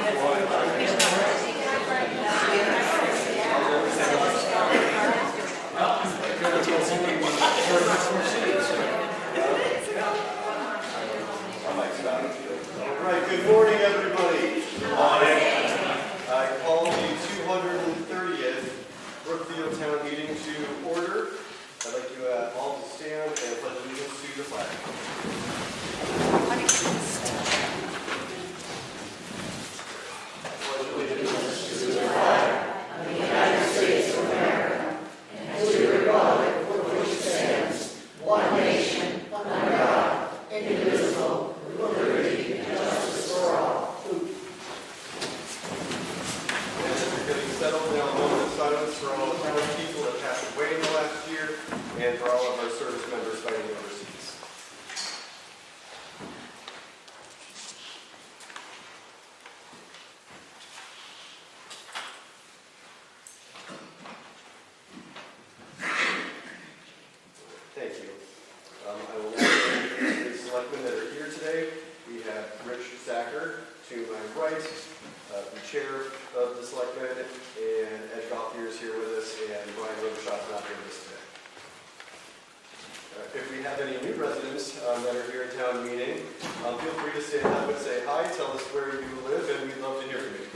All right, good morning, everybody. Good morning. I call the 230th Brookfield Town Meeting to order. I'd like you all to stand and pledge allegiance to the flag. Pledge allegiance to the flag of the United States of America and to the republic for which it stands, one nation, under God, indivisible, with liberty and justice for all. Getting settled now, a moment of silence for all the townspeople that passed away in the last year and for all of our service members fighting overseas. Thank you. I will now introduce the selectmen that are here today. We have Rich Zacher to my right, the chair of the selectmen, and Ed Gothier is here with us, and Brian Robershot's not here with us today. If we have any new residents that are here at town meeting, feel free to stand up and say hi, tell us where you live, and we'd love to hear from you.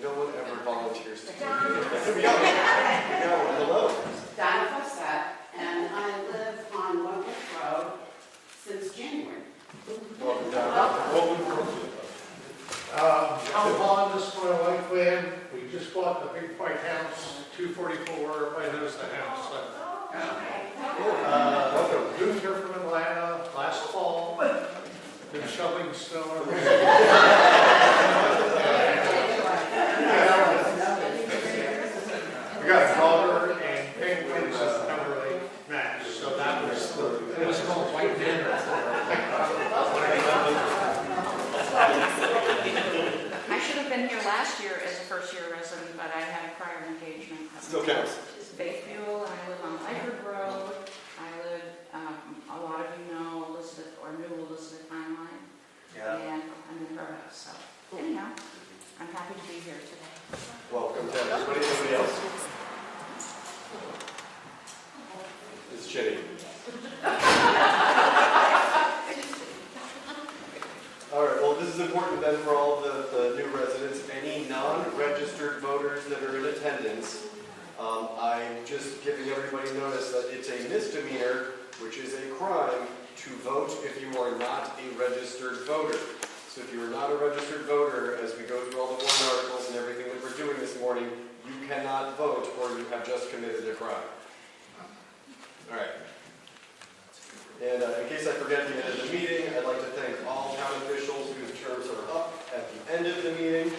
No one ever volunteers to do that. We got one. Hello. Donna Fossett, and I live on Wentworth Road since January. Welcome down. Welcome to Brookfield. I'm Vaughn, this is my wife Lynn. We just bought the big white house, 244, I noticed the house. Welcome. Moved here from Atlanta last fall, been shoveling snow. We got a daughter and penguins that never really match, so that was it was called White Dinner. I should have been here last year as a first-year resident, but I had a prior engagement. Still counts. It's Bayfuel, and I live on Lyford Road. I live, a lot of you know Elizabeth, or knew Elizabeth Heinlein. Yeah. And I'm in her house, so anyhow, I'm happy to be here today. Welcome to everybody. Anybody else? It's Jenny. All right, well, this is important then for all the new residents. Any non-registered voters that are in attendance, I'm just giving everybody notice that it's a misdemeanor, which is a crime, to vote if you are not a registered voter. So if you are not a registered voter, as we go through all the warrant articles and everything that we're doing this morning, you cannot vote or you have just committed a crime. All right. And in case I forget the end of the meeting, I'd like to thank all town officials whose terms are up at the end of the meeting.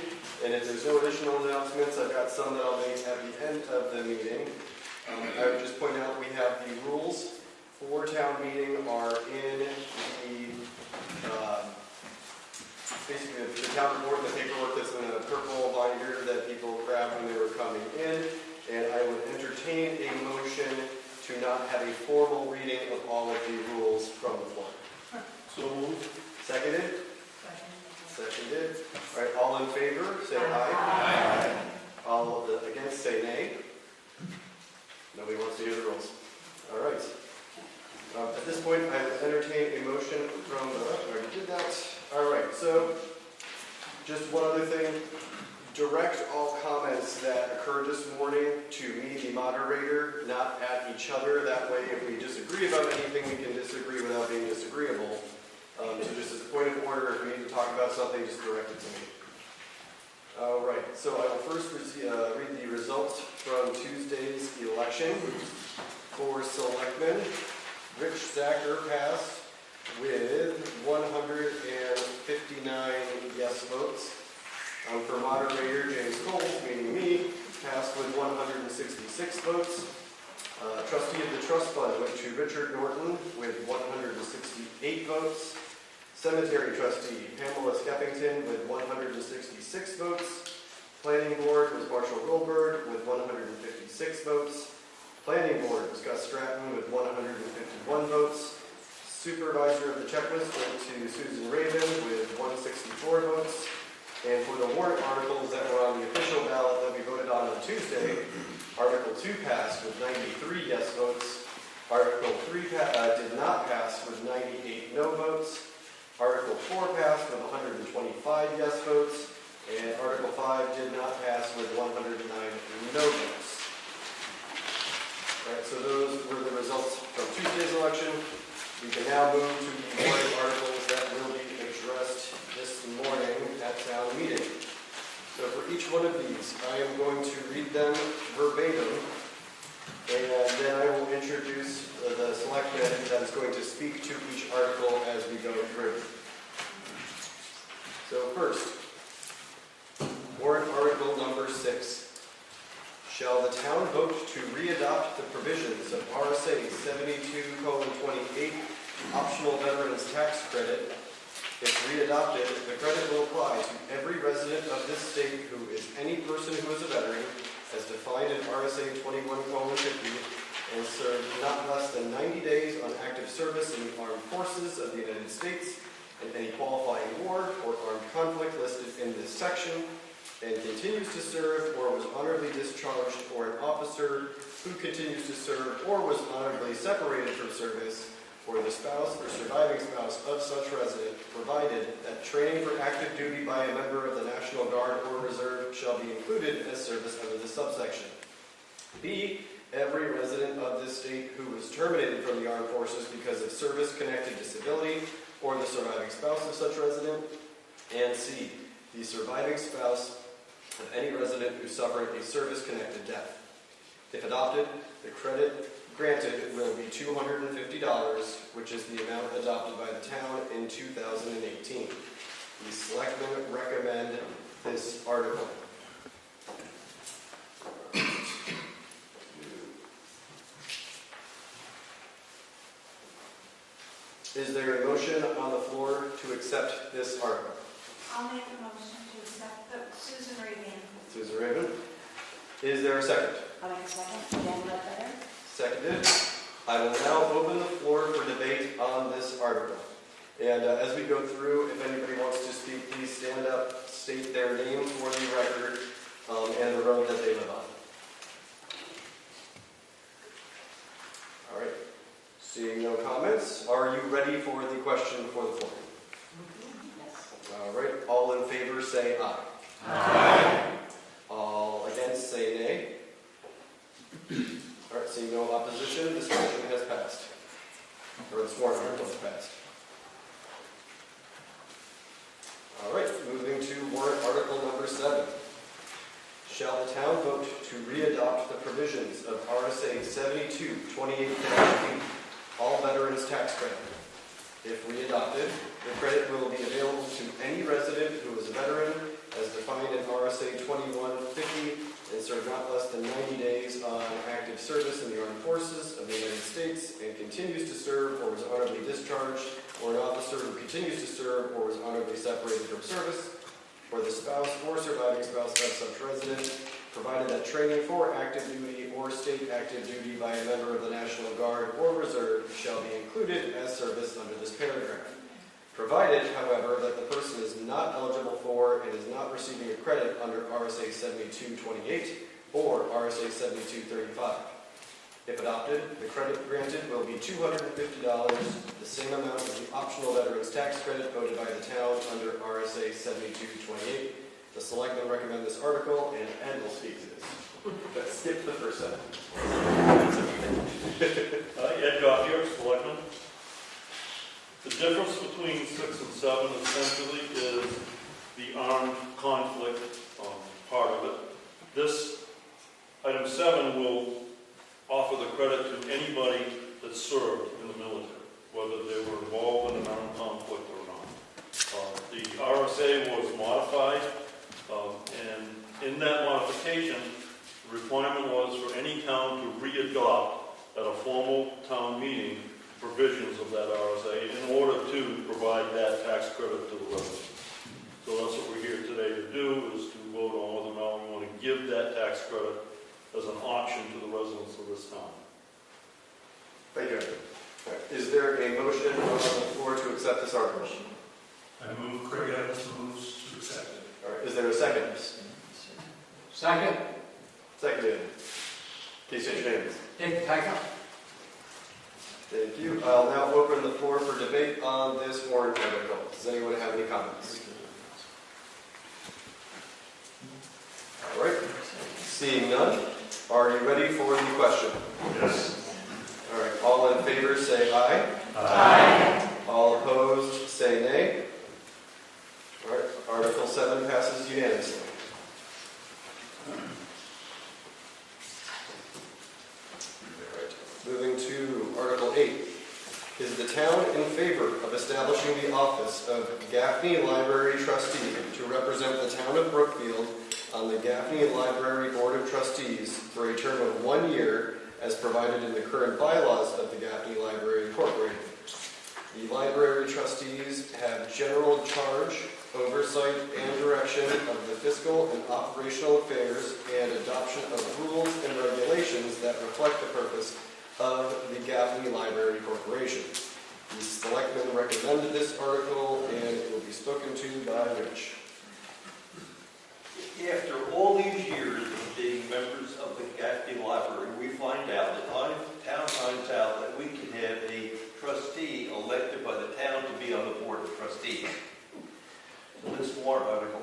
And if there's no additional announcements, I've got some that I'll make at the end of the meeting. I would just point out we have the rules for town meeting are in the basically the town report, the paperwork that's in a purple binder that people grabbed when they were coming in. And I would entertain a motion to not have a formal reading of all of the rules from the floor. So moved. Seconded? Seconded. All right, all in favor, say aye. Aye. All against, say nay. Nobody wants to hear the rules. All right. At this point, I would entertain a motion from the, I already did that. All right, so just one other thing. Direct all comments that occurred this morning to me, the moderator, not at each other. That way, if we disagree about anything, we can disagree without being disagreeable. So just as a point of order, if we need to talk about something, just direct it to me. All right, so I will first read the results from Tuesday's election. For selectmen, Rich Zacher passed with 159 yes votes. For moderator, James Coles, meaning me, passed with 166 votes. Trustee of the trust fund went to Richard Norton with 168 votes. Cemetery trustee, Pamela Skeffington with 166 votes. Planning board was Marshall Goldberg with 156 votes. Planning board was Gus Stratton with 151 votes. Supervisor of the checklist went to Susan Raven with 163 2 passed with 93 yes votes. Article 3 did not pass with 98 no votes. Article 4 passed with 125 yes votes. And Article 5 did not pass with 109 no votes. All right, so those were the results from Tuesday's election. We can now move to the warrant articles that will be addressed this morning at town meeting. So for each one of these, I am going to read them verbatim, and then I will introduce the selectman that is going to speak to each article as we go through. So first, warrant article number 6. Shall the town vote to re-adopt the provisions of RSA 72:28 optional veterans tax credit? If re-adopted, the credit will apply to every resident of this state who is any person who is a veteran, as defined in RSA 21:50, and served not less than 90 days on active service in the armed forces of the United States in any qualifying war or armed conflict listed in this section, and continues to serve or was honorably discharged, or an officer who continues to serve or was honorably separated from service, or the spouse or surviving spouse of such resident, provided that training for active duty by a member of the National Guard or Reserve shall be included as service under this subsection. B, every resident of this state who was terminated from the armed forces because of service-connected disability, or the surviving spouse of such resident. And C, the surviving spouse of any resident who suffered a service-connected death. If adopted, the credit granted will be $250, which is the amount adopted by the town in 2018. The selectmen recommend this article. Is there a motion on the floor to accept this article? I'll make a motion to accept Susan Reagan. Susan Raven. Is there a second? I'll make a second. Dan Ledbetter. Seconded. I will now open the floor for debate on this article. And as we go through, if anybody wants to speak, please stand up, state their name for the record, and the road that they live on. All right. Seeing no comments, are you ready for the question before the floor? Yes. All right. All in favor say aye. Aye. All against say nay. All right. Seeing no opposition, this motion has passed. Or this warrant article has passed. All right. Moving to warrant article number 7. Shall the town vote to re-adopt the provisions of RSA 72:28-8, all veterans tax credit? If re-adopted, the credit will be available to any resident who is a veteran, as defined in RSA 21:50, and served not less than 90 days on active service in the armed forces of the United States, and continues to serve or was honorably discharged, or an officer who continues to serve or was honorably separated from service, or the spouse or surviving spouse of such resident, provided that training for active duty or state active duty by a member of the National Guard or Reserve shall be included as service under this paragraph. Provided, however, that the person is not eligible for and is not receiving a credit under RSA 72:28 or RSA 72:35. If adopted, the credit granted will be $250, the same amount as the optional veterans tax credit voted by the town under RSA 72:28. The selectmen recommend this article, and Ed will speak to this. But skip the first sentence. Ed Gothier, selectman. The difference between 6 and 7 essentially is the armed conflict part of it. This, item 7, will offer the credit to anybody that served in the military, whether they were involved in an armed conflict or not. The RSA was modified, and in that modification, the requirement was for any town to re-adopt at a formal town meeting provisions of that RSA in order to provide that tax credit to the residents. So that's what we're here today to do, is to vote on whether or not we want to give that tax credit as an option to the residents of this town. Thank you. Is there a motion on the floor to accept this article? I move Craig Evans moves to accept it. All right. Is there a second? Second. Seconded. Casey your names. Dick Tyka. Thank you. I'll now open the floor for debate on this warrant article. Does anyone have any comments? All right. Seeing none, are you ready for the question? Yes. All right. All in favor say aye. Aye. All opposed say nay. All right. Article 7 passes unanimously. All right. Moving to Article 8. Is the town in favor of establishing the office of Gaffney Library Trustee to represent the town of Brookfield on the Gaffney Library Board of Trustees for a term of 1 year as provided in the current bylaws of the Gaffney Library Incorporated? The library trustees have general charge, oversight, and direction of the fiscal and operational affairs and adoption of rules and regulations that reflect the purpose of the Gaffney Library Corporation. The selectmen recommended this article and it will be spoken to by Rich. After all these years of being members of the Gaffney Library, we find out, the town finds out that we can have a trustee elected by the town to be on the board of trustees. So this warrant article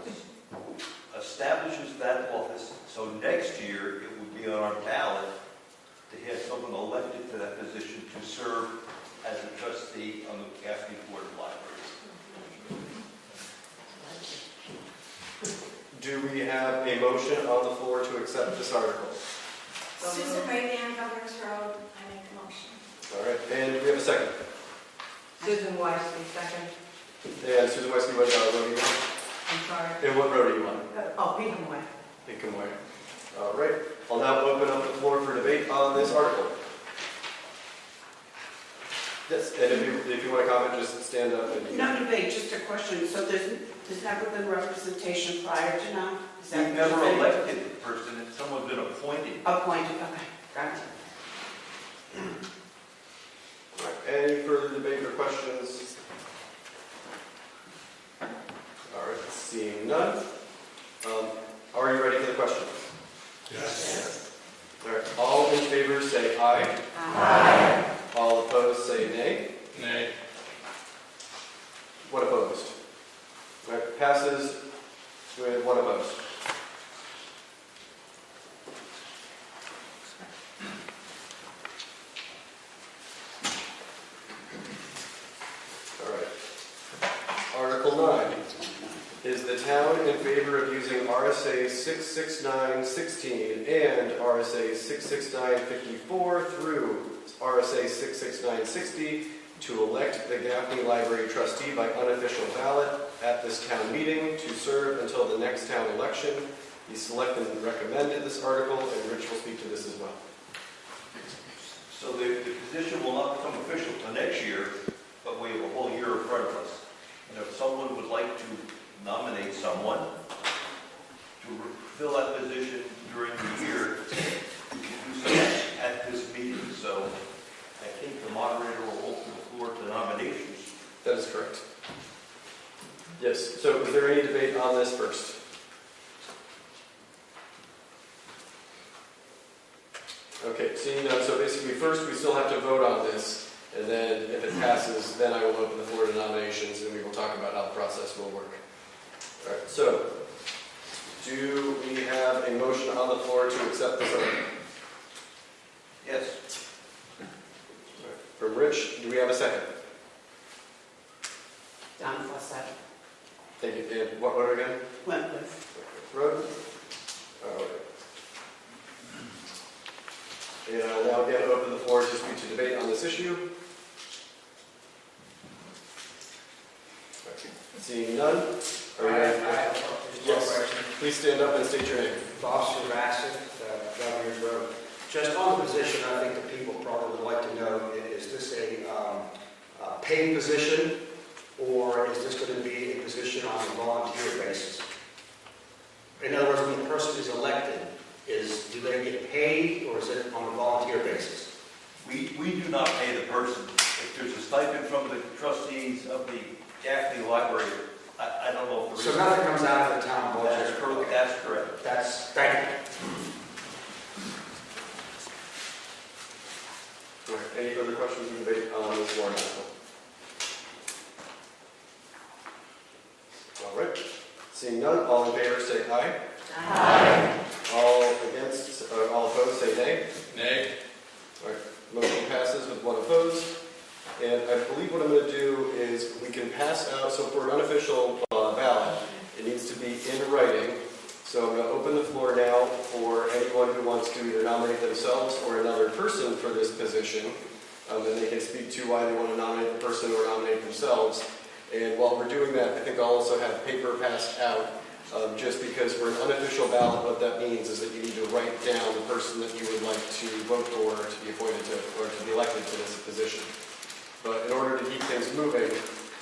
establishes that office, so next year it would be on our ballot to have someone elected to that position to serve as a trustee on the Gaffney Board of Libraries. Do we have a motion on the floor to accept this article? Susan Ray, Governors Road, I make a motion. All right, and do we have a second? Susan Weissman, second. And Susan Weissman, what road do you want? I'm sorry. And what road do you want? Beacon Way. Beacon Way. All right, I'll now open up the floor for debate on this article. Yes, and if you want to comment, just stand up. And No debate, just a question. So there's never been representation prior to now? Is that We've never elected the person, and someone's been appointed. appointed? Okay, got it. All right, any further debate or questions? All right, seeing none. Are you ready for the question? Yes. All right, all in favor say aye. Aye. All opposed say nay. Nay. One opposed. All right, passes with one opposed. All right. Article 9. Is the town in favor of using RSA 669-16 and RSA 669-54 through RSA 669-60 to elect the Gaffney Library trustee by unofficial ballot at this town meeting to serve until the next town election? The selectmen recommended this article, and Rich will speak to this as well. So the position will not become official until next year, but we have a whole year in front of us. And if someone would like to nominate someone to fill that position during the year, we can do so at this meeting. So I think the moderator will open the floor to nominations. That is correct. Yes, so is there any debate on this first? Okay, seeing none, so basically first we still have to vote on this, and then if it passes, then I will open the floor to nominations, and we will talk about how the process will work. All right, so do we have a motion on the floor to accept this article? Yes. All right, from Rich, do we have a second? Don Fossett. Thank you. And what road again? Wentworth. Road? All right. And I'll now again open the floor to speak to debate on this issue. Seeing none? Are we ready? Yes. Please stand up and state your name. Bob Bassett, Governor's Road. Just on the position, I think the people probably would like to know, is this a paid position, or is this going to be a position on a volunteer basis? In other words, when the person is elected, do they get paid, or is it on a volunteer basis? We do not pay the person. If there's a stipend from the trustees of the Gaffney Library, I don't know if there is. So nothing comes out of the town budget? That's correct. Thank you. Any further questions or debate on this warrant article? All right. Seeing none, all in favor say aye. Aye. All against, all opposed say nay. Nay. All right. Motion passes with one opposed. And I believe what I'm going to do is we can pass out, so for an unofficial ballot, it needs to be in writing. So I'm going to open the floor now for anyone who wants to either nominate themselves or another person for this position. And they can speak to why they want to nominate the person or nominate themselves. And while we're doing that, I think I'll also have paper passed out, just because for an unofficial ballot, what that means is that you need to write down the person that you would like to vote for to be appointed to, or to be elected to this position. But in order to keep things moving,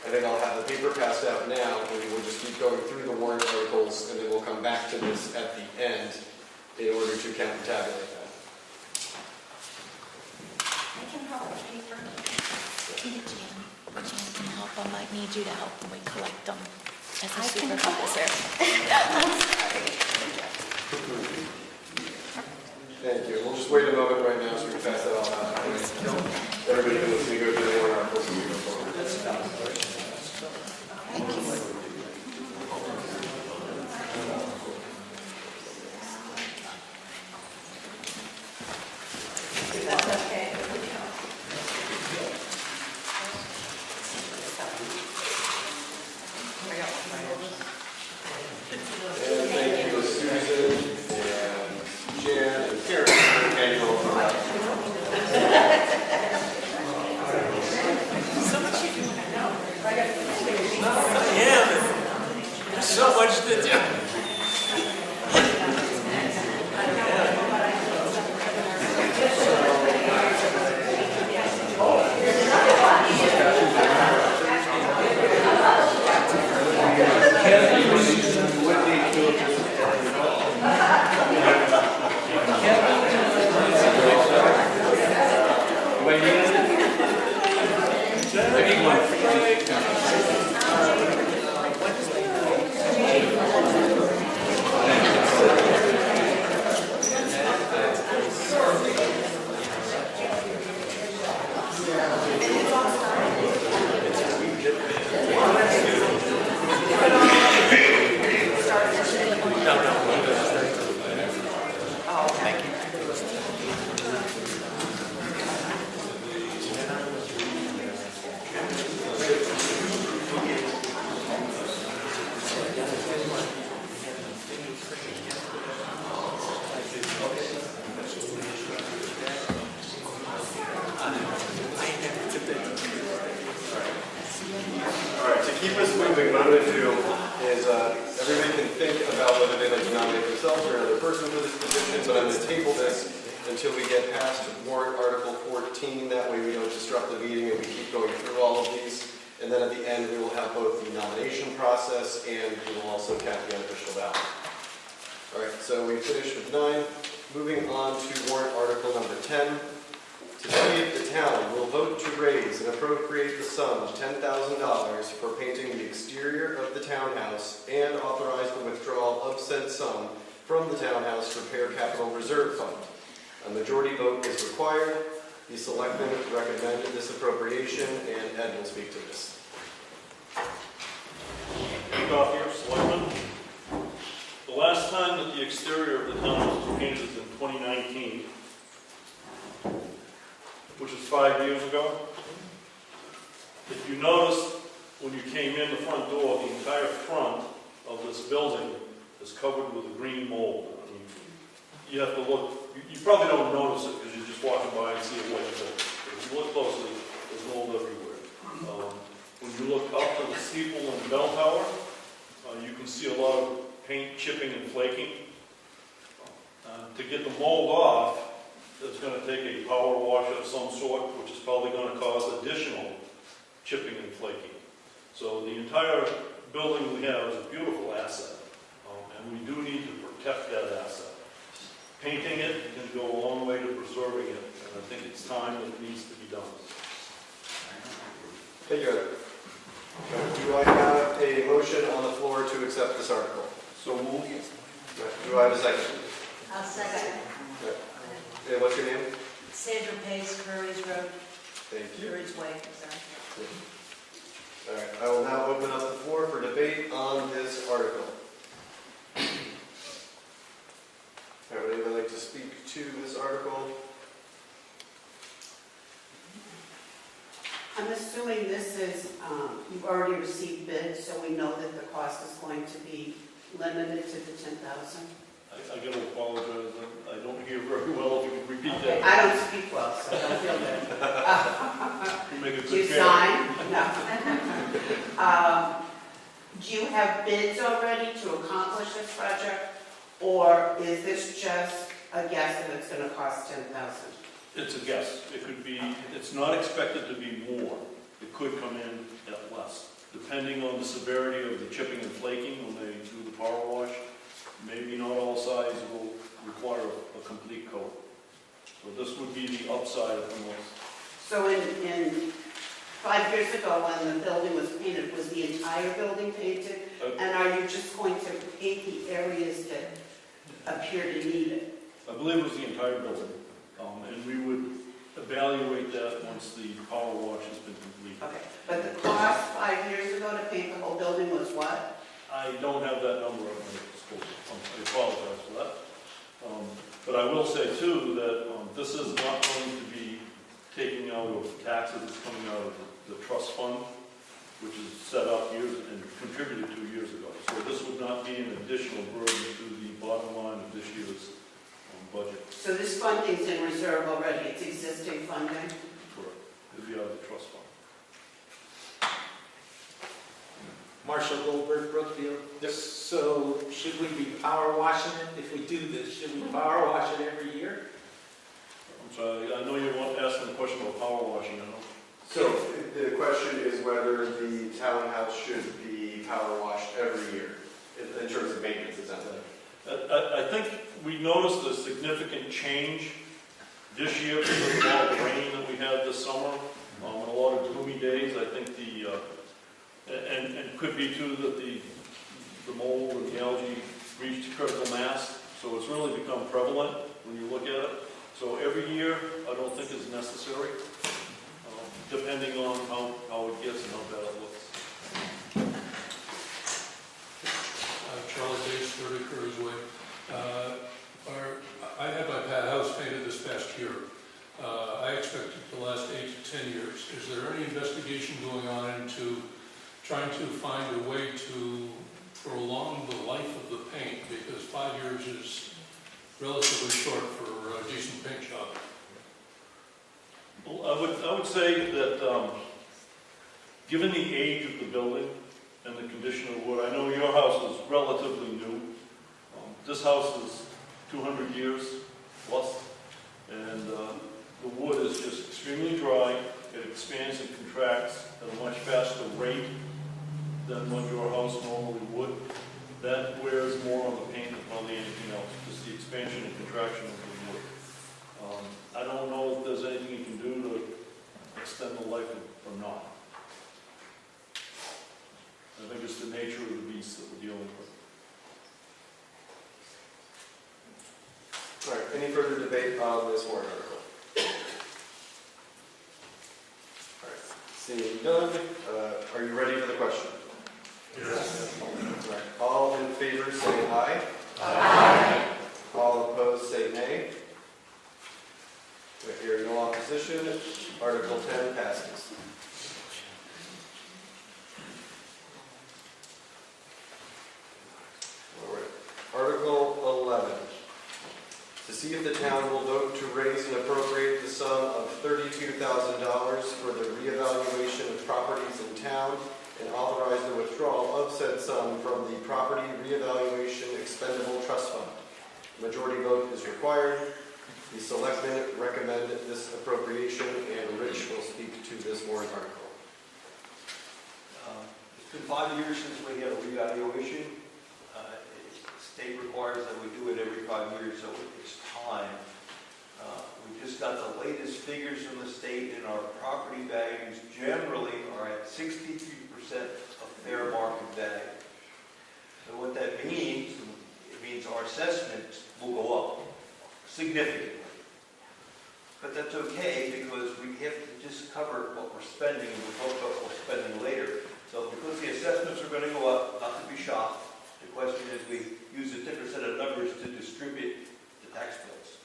I think I'll have the paper passed out now, and we will just keep going through the warrant articles, and then we'll come back to this at the end in order to count and tabulate that. I can help with paper. Jan can help. I might need you to help when we collect them as a supervisor. Thank you. We'll just wait a moment right now so we can pass that all out. Everybody can listen to go through the warrant articles as we go forward. That's okay. And thank you to Susan and Jan and Karen for handing over our There's so much to do. All right, to keep us moving, what I'm going to do is everybody can think about whether they'd like to nominate themselves or another person for this position, but I'm going to table this until we get past warrant article 14. That way we don't disrupt the meeting and we keep going through all of these. And then at the end, we will have both the nomination process and we will also count the unofficial ballot. All right, so we finished with 9. Moving on to warrant article number 10. To see if the town will vote to raise and appropriate the sum of $10,000 for painting the exterior of the townhouse and authorize the withdrawal of said sum from the townhouse repair capital reserve fund. A majority vote is required. The selectmen recommended this appropriation, and Ed will speak to this. Off here, Selectmen. The last time that the exterior of the town was painted was in 2019, which is 5 years ago. If you notice, when you came in the front door, the entire front of this building is covered with a green mold. I mean, you have to look, you probably don't notice it because you're just walking by and see a white mold. But if you look closely, there's mold everywhere. When you look up to the steeple and bell tower, you can see a lot of paint chipping and flaking. To get the mold off, it's going to take a power wash of some sort, which is probably going to cause additional chipping and flaking. So the entire building we have is a beautiful asset, and we do need to protect that asset. Painting it can go a long way to preserving it, and I think it's time that it needs to be done. Thank you, Ed. Do I have a motion on the floor to accept this article? So moved. Do I have a second? I'll second. And what's your name? Sandra Pace, Curry's Road. Thank you. There is way, sorry. All right, I will now open up the floor for debate on this article. All right, would anybody like to speak to this article? I'm assuming this is, you've already received bids, so we know that the cost is going to be limited to the 10,000. I gotta apologize, I don't hear very well, if you could repeat that. I don't speak well, so don't feel bad. You make a Do you good sign? No. Do you have bids already to accomplish this project? Or is this just a guess that it's gonna cost 10,000? It's a guess. It could be, it's not expected to be more. It could come in at less, depending on the severity of the chipping and flaking when they do the power wash. Maybe not all sides will require a complete coat. So this would be the upside of the most. So in 5 years ago, when the building was painted, was the entire building painted? And are you just going to paint the areas that appear to need it? I believe it was the entire building. And we would evaluate that once the power wash has been complete. Okay, but the cost 5 years ago to paint the whole building was what? I don't have that number at my disposal. I apologize for that. But I will say too that this is not going to be taking out of taxes. It's coming out of the trust fund, which is set up years and contributed to years ago. So this would not be an additional burden to the bottom line of this year's budget. So this funding's in reserve already, it's existing funding? Correct. It'd be out of the trust fund. Marshall Goldberg, Brookfield. So should we be power washing it? If we do this, should we power wash it every year? I'm sorry, I know you want to ask a question about power washing, I know. So the question is whether the townhouse should be power washed every year in terms of maintenance, is that right? I think we noticed a significant change this year because of all the rain that we had this summer, and a lot of gloomy days. I think and could be too that the mold and the algae reached critical mass, so it's really become prevalent when you look at it. So every year, I don't think is necessary, depending on how it gets and how bad it looks. Charlie Bates, 30 Curry's Way. I had my house painted this past year. I expect it to last 8 to 10 years. Is there any investigation going on into trying to find a way to prolong the life of the paint? Because 5 years is relatively short for a decent paint job. Well, I would say that given the age of the building and the condition of wood, I know your house is relatively new. This house is 200 years plus, and the wood is just extremely dry. It expands and contracts at a much faster rate than what your house normally would. That wears more on the paint than probably anything else, just the expansion and contraction of the wood. I don't know if there's anything you can do to extend the life or not. I think it's the nature of the beast that we're dealing with. All right, any further debate on this warrant article? All right, seeing none, are you ready for the question? Yes. All right, all in favor say aye. Aye. All opposed say nay. I hear no opposition. Article 10 passes. All right, Article 11. To see if the town will vote to raise and appropriate the sum of $32,000 for the reevaluation of properties in town and authorize the withdrawal of said sum from the Property Reevaluation Expendable Trust Fund. Majority vote is required. The selectmen recommend this appropriation, and Rich will speak to this warrant article. It's been 5 years since we had a revaluation. The state requires that we do it every 5 years, so it's time. We just got the latest figures from the state, and our property values generally are at 63% of fair market value. So what that means, it means our assessments will go up significantly. But that's okay, because we have to just cover what we're spending, and we'll talk about what we're spending later. So because the assessments are going to go up, not to be shocked, the question is we use a different set of numbers to distribute the tax bills.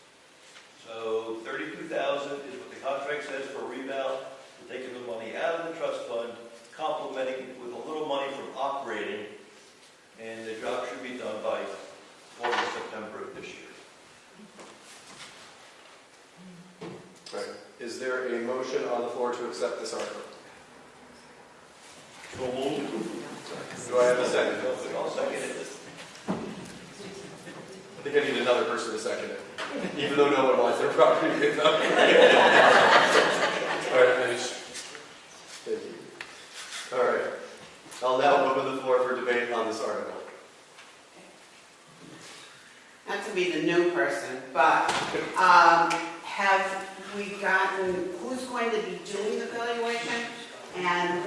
So 32,000 is what the contract says for reval. We're taking the money out of the trust fund, complementing it with a little money from operating, and the job should be done by August, September of this year. Right. Is there a motion on the floor to accept this article? So moved. Do I have a second? I'll second it. I think I need another person to second it, even though no one wants their property picked up. All right, please. Thank you. All right. I'll now open the floor for debate on this article. Not to be the new person, but have we gotten, who's going to be doing the valuation? And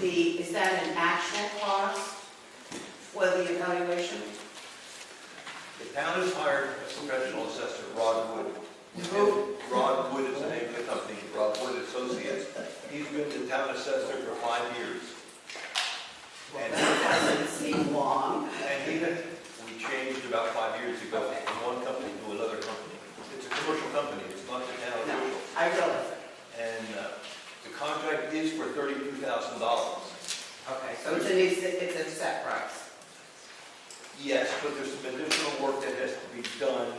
is that an actual cost for the evaluation? The town has hired a professional assessor, Rod Wood. Who? Rod Wood is the name of the company, Rod Wood Associates. He's been the town assessor for 5 years. And That doesn't seem long. we changed about 5 years ago from one company to another company. It's a commercial company, it's not the town No, official. I realize it. And the contract is for $32,000. Okay, so it's a set price. Yes, but there's some additional work that has to be done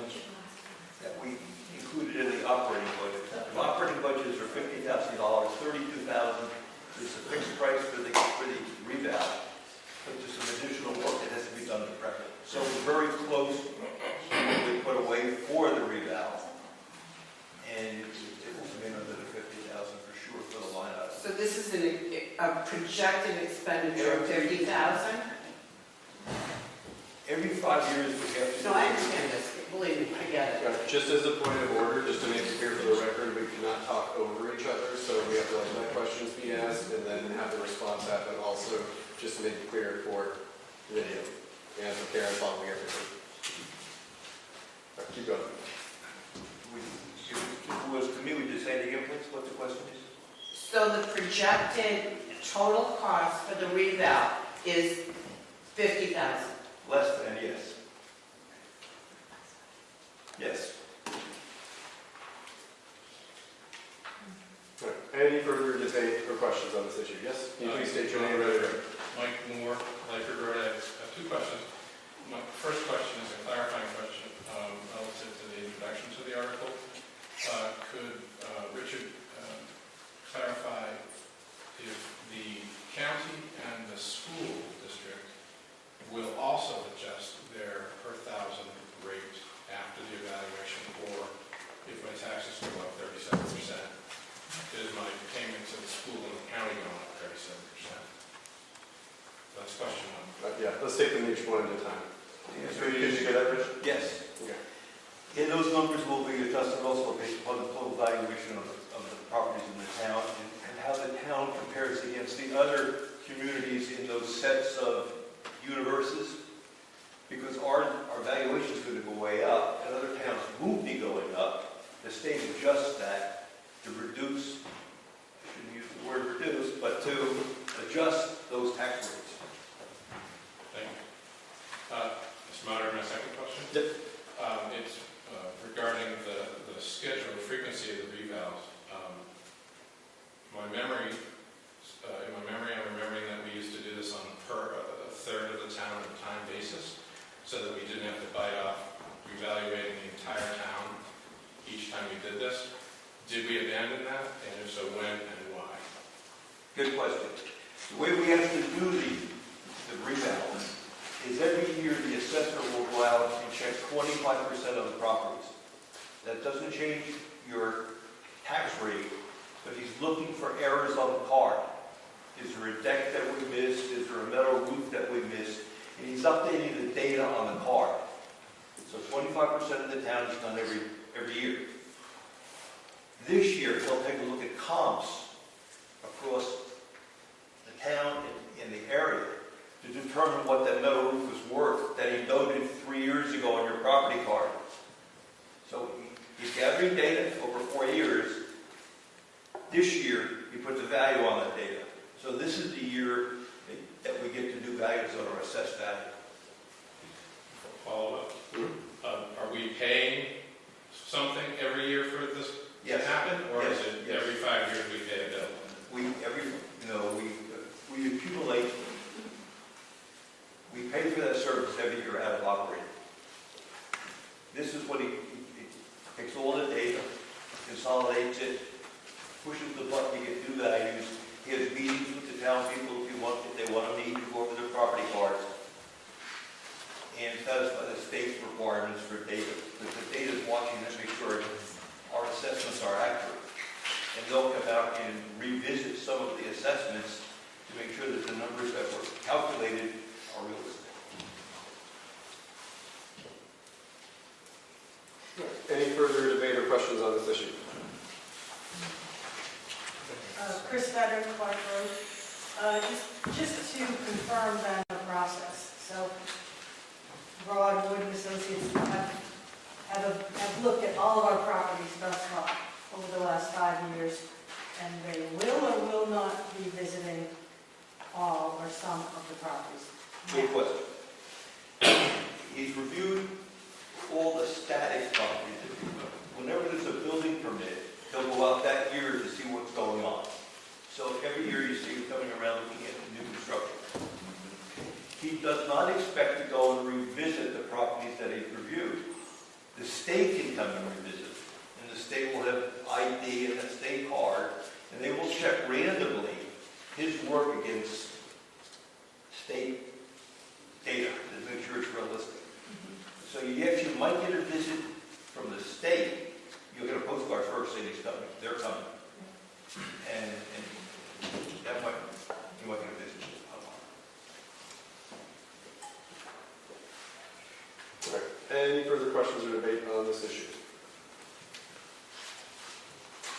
that we included in the operating budget. The operating budgets are $50,000, $32,000 is a fixed price for the reval, but there's some additional work that has to be done to prep it. So we're very close to what we put away for the reval, and it will come in under the $50,000 for sure for the line item. So this is a projected expenditure of $50,000? Every 5 years we have to. No, I understand this. Believe me, I get it. Just as a point of order, just to make it clear for the record, we cannot talk over each other, so we have to let questions be asked and then have the response happen also, just to make it clear for video and for Karen following everything. All right, keep going. To me, we just say it again, please, what the question is? So the projected total cost for the reval is $50,000? Less than, yes. Yes. All right. Any further debate or questions on this issue? Yes? Can you please state your name and address? Mike Moore, Lyford Road. I have 2 questions. My first question is a clarifying question relative to the introduction to the article. Could Richard clarify if the county and the school district will also adjust their per thousand rate after the evaluation, or if my taxes go up 37%, is my payment to the school and the county going up 37%? That's question 1. Yeah, let's take them each one at a time. So did you get that, Rich? Yes. Okay. And those numbers will be adjusted also based upon the total valuation of the properties in the town and how the town compares against the other communities in those sets of universes. Because our valuation is going to go way up, and other towns won't be going up. The state adjusts that to reduce, I shouldn't use the word reduce, but to adjust those tax rates. Thank you. Mr. Moderator, my second question? Yep. It's regarding the schedule, the frequency of the revals. In my memory, I'm remembering that we used to do this on a third of the town at a time basis, so that we didn't have to bite off reevaluating the entire town each time we did this. Did we abandon that? And if so, when and why? Good question. The way we have to do the rebalance is every year the assessor will go out and check 25% of the properties. That doesn't change your tax rate, but he's looking for errors on the card. Is there a deck that we missed? Is there a metal roof that we missed? And he's updating the data on the card. So 25% of the town is done every year. This year, he'll take a look at comps across the town and the area to determine what that metal roof is worth that he noted 3 years ago on your property card. So he's gathering data over 4 years, this year, you put the value on that data. So this is the year that we get the new values on our assessed value. Follow up. Are we paying something every year for this to Yes. happen? Or Yes. is it Yes. every 5 years we pay a bill? We accumulate, we pay for that service every year out of operating. This is what he takes all the data, consolidates it, pushes the button to get new values. He has meetings with the town people if they want to meet to go over their property cards and satisfy the state's requirements for data. Because the data is watching to make sure our assessments are accurate. And they'll come out and revisit some of the assessments to make sure that the numbers that were calculated are realistic. Any further debate or questions on this issue? Chris Vedder, Clark Road. Just to confirm then the process. So Broad, Wood and Associates have looked at all of our properties thus far over the last 5 years, and they will or will not be visiting all or some of the properties. Good question. He's reviewed all the static properties. Whenever there's a building permit, he'll go out that year to see what's going on. So every year you see him coming around looking at new construction. He does not expect to go and revisit the properties that he's reviewed. The state can come and revisit, and the state will have ID and a state card, and they will check randomly his work against state data to make sure it's realistic. So you actually might get a visit from the state. You'll get a postcard first saying he's coming. They're coming. And that might, you might get a visit. All right. Any further questions or debate on this issue?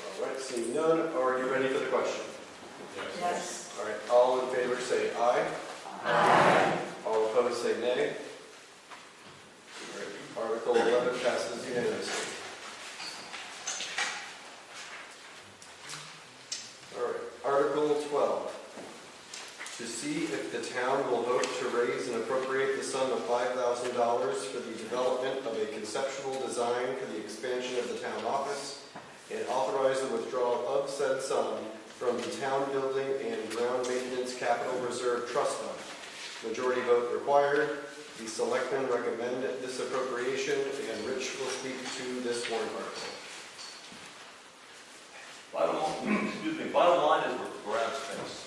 All right, seeing none, are you ready for the question? Yes. All right, all in favor say aye. Aye. All opposed say nay. All right, Article 11 passes unanimously. All right, Article 12. To see if the town will vote to raise and appropriate the sum of $5,000 for the development of a conceptual design for the expansion of the town office and authorize the withdrawal of said sum from the town building and ground maintenance capital reserve trust fund. Majority vote required. The selectmen recommend this appropriation, and Rich will speak to this warrant article. Bottom line is we're out of space.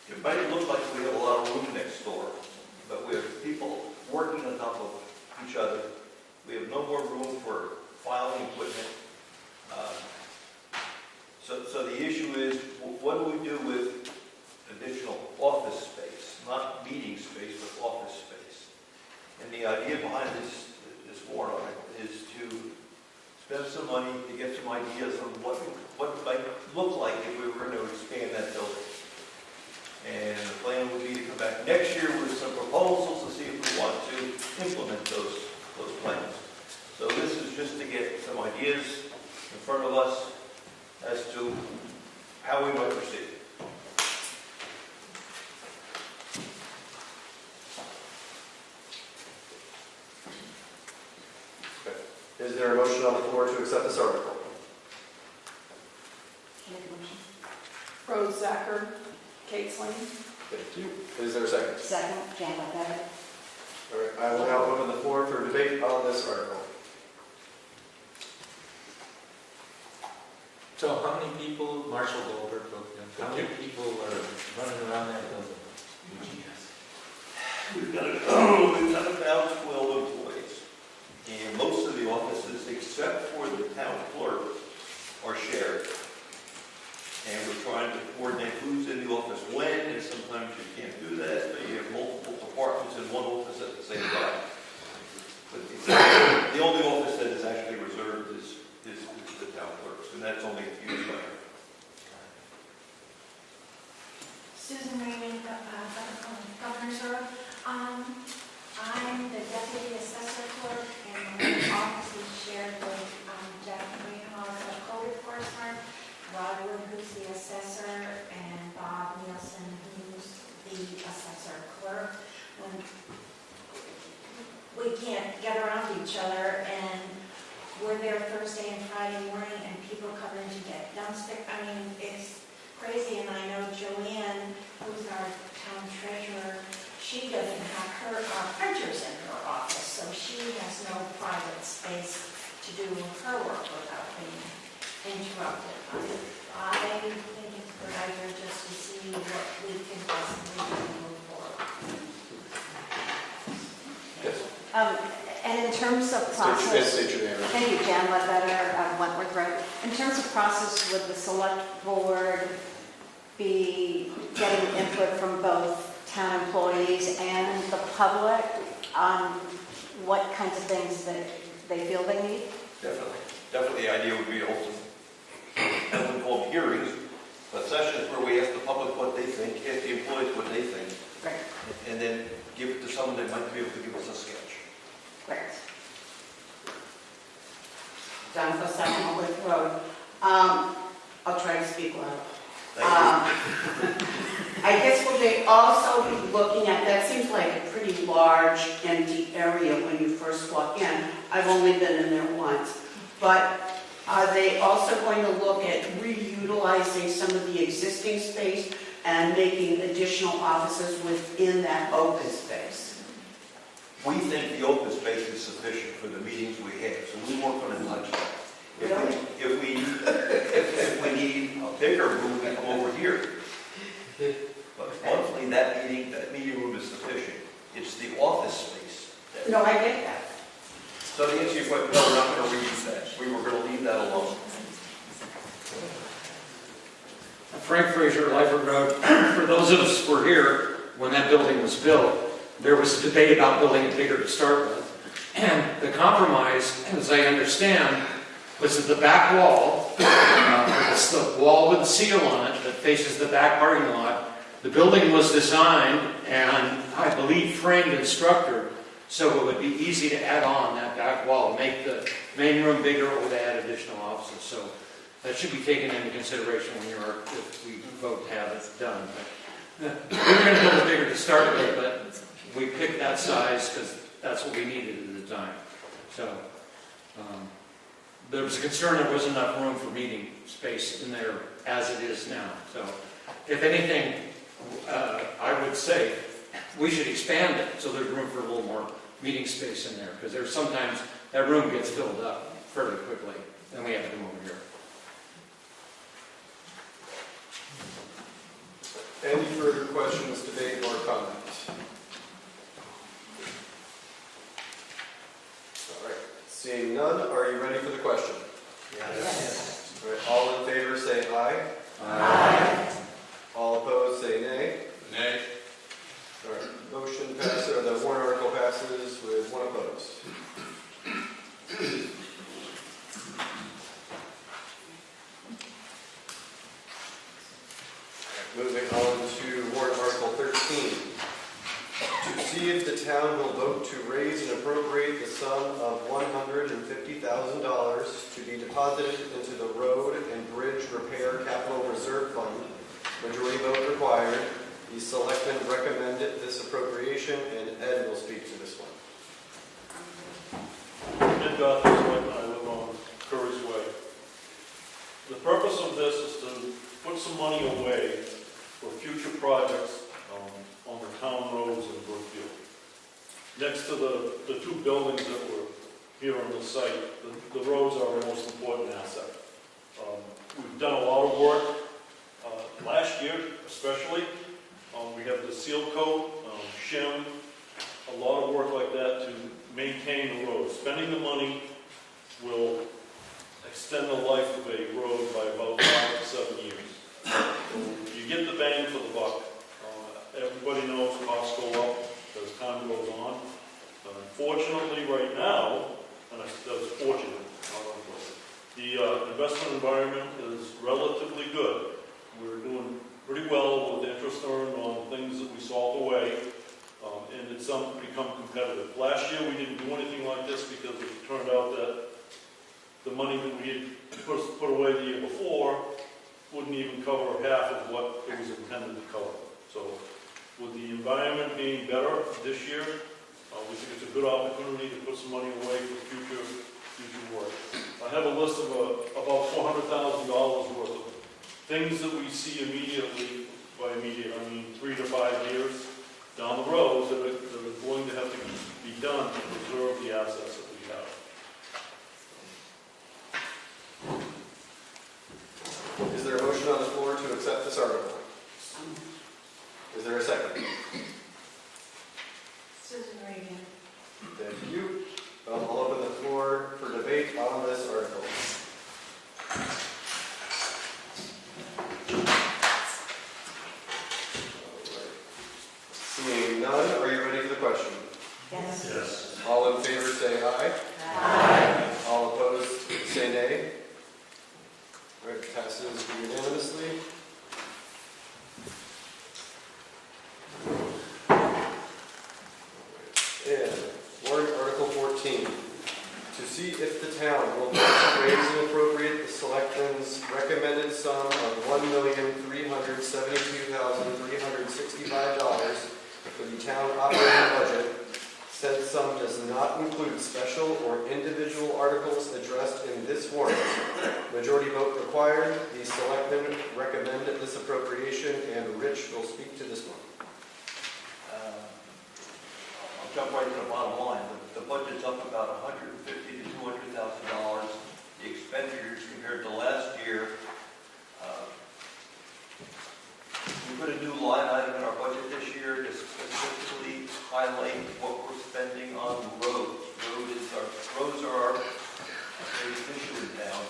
It might look like we have a lot of room next door, but we have people working on top of each other. We have no more room for filing equipment. So the issue is, what do we do with additional office space? Not meeting space, but office space. And the idea behind this warrant article is to spend some money to get some ideas on what it might look like if we were going to expand that building. And the plan would be to come back next year with some proposals to see if we want to implement those plans. So this is just to get some ideas in front of us as to how we might proceed. Okay. Is there a motion on the floor to accept this article? Rose Zacher, Kate Sling. Thank you. Is there a second? Second, Jana Better. All right, I will now open the floor for debate on this article. So how many people, Marshall Goldberg, how many people are running around that building? We've got about 12 employees. And most of the offices, except for the town clerk, are shared. And we're trying to coordinate who's in the office when, and sometimes you can't do that, but you have multiple departments in one office at the same time. But the only office that is actually reserved is the town clerk's, and that's only a few years later. Susan Raymond, Governor Sir. I'm the deputy assessor clerk, and my office is shared with we can't get around each other, and we're there Thursday and Friday morning, and people come in to get dumpster. I mean, it's crazy, and I know Joanne, who's our town treasurer, she doesn't have her printers in her office, so she has no private space to do her work without being interrupted. I think it's a good idea just to see what we can possibly do to move forward. And in terms of process, thank you, Jan Ledbetter, Wentworth Road. In terms of process, would the select board be getting input from both town employees and the public on what kinds of things that they feel they need? Definitely, the idea would be also, I wouldn't call them hearings, but sessions where we ask the public what they think, ask the employees what they think, Right. and then give it to someone that might be able to give us a sketch. Right. Down for second Wentworth Road. I'll try to speak loud. I guess what they also be looking at, that seems like a pretty large empty area when you first walk in. I've only been in there once. But are they also going to look at reutilizing some of the existing space and making additional offices within that open space? We think the open space is sufficient for the meetings we have, so we weren't going to touch that. If we need a bigger room, we come over here. But monthly, that meeting room is sufficient. It's the office space. No, I get that. So to answer your question, no, we're not going to reuse that. We were going to leave that alone. Frank Fraser, Lyford Road. For those of us who were here when that building was built, there was a debate about building it bigger to start with. And the compromise, as I understand, was that the back wall, it's the wall with the seal on it that faces the back parking lot. The building was designed and, I believe, framed and structured so it would be easy to add on that back wall, make the main room bigger or to add additional offices. So that should be taken into consideration if we vote to have it done. We were going to build it bigger to start with, but we picked that size because that's what we needed at the time. So there was a concern there wasn't enough room for meeting space in there as it is now. So if anything, I would say we should expand it so there's room for a little more meeting space in there, because there's sometimes that room gets filled up fairly quickly, and we have to come over here. Any further questions, debate, or comments? All right, seeing none, are you ready for the question? Yes. All right, all in favor say aye. Aye. All opposed say nay. Nay. All right, motion passes, or the warrant article passes with one opposed. Moving on to warrant article 13. To see if the town will vote to raise and appropriate the sum of $150,000 to be deposited into the Road and Bridge Repair Capital Reserve Fund. Majority vote required. The selectmen recommended this appropriation, and Ed will speak to this one. Ed Goff, Selectman, I live on Curry's Way. The purpose of this is to put some money away for future projects on the town roads in Brookfield. Next to the two buildings that were here on the site, the roads are our most important asset. We've done a lot of work last year, especially. We have the seal coat, shim, a lot of work like that to maintain the road. Spending the money will extend the life of a road by about 5 to 7 years. So you get the bang for the buck. Everybody knows costs go up as time goes on. Unfortunately, right now, and that's fortunate, not unfortunate, the investment environment is relatively good. We're doing pretty well with interest earned on things that we sold away, and it's become competitive. Last year, we didn't do anything like this because it turned out that the money that we had put away the year before wouldn't even cover half of what it was intended to cover. So with the environment being better this year, We think it's a good opportunity to put some money away for future work. I have a list of about $400,000 worth of things that we see immediately, by immediate, I mean 3 to 5 years down the road that are going to have to be done to preserve the assets that we have. Is there a motion on the floor to accept this article? Is there a second? Susan Reagan. Thank you. I'll open the floor for debate on this article. Seeing none, are you ready for the question? Yes. Yes. All in favor say aye. Aye. All opposed say nay. All right, passes unanimously. And warrant Article 14. To see if the town will raise and appropriate the selectmen's recommended sum of $1,372,365 for the town operating budget. Said sum does not include special or individual articles addressed in this warrant. Majority vote required. The selectmen recommend this appropriation, and Rich will speak to this one. I'll jump right to the bottom line. The budget's up about $150,000 to $200,000. The expenditures compared to last year, we put a new line item in our budget this year to specifically highlight what we're spending on roads. Roads are our biggest issue in town.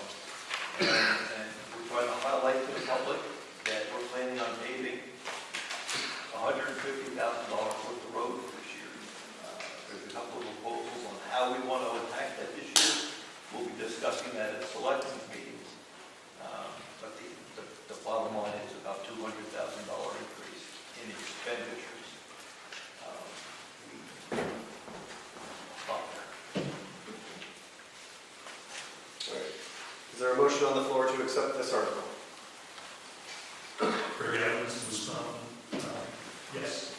And we're trying to highlight to the public that we're planning on paving $150,000 worth of roads this year. There's a couple of proposals on how we want to attack that this year. We'll be discussing that at selectmen's meetings. But the bottom line is about $200,000 increase in the expenditures. All right. Is there a motion on the floor to accept this article? Craig Evans was, yes.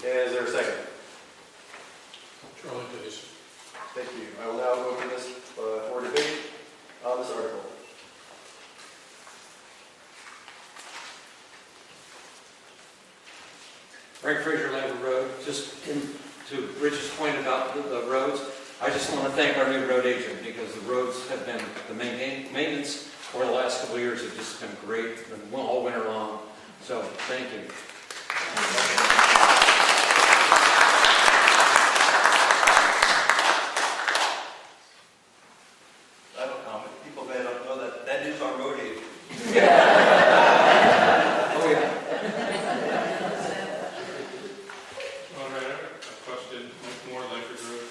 Is there a second? Charlie Davis. Thank you. I will now open this for debate on this article. Frank Fraser Labor Road, just to Rich's point about the roads, I just want to thank our new road agent because the roads have been, the maintenance over the last couple of years have just been great, all winter long. So, thank you. I don't know, people may not know that. That is our road agent. Oh, yeah. All right, a question, more Langford Road.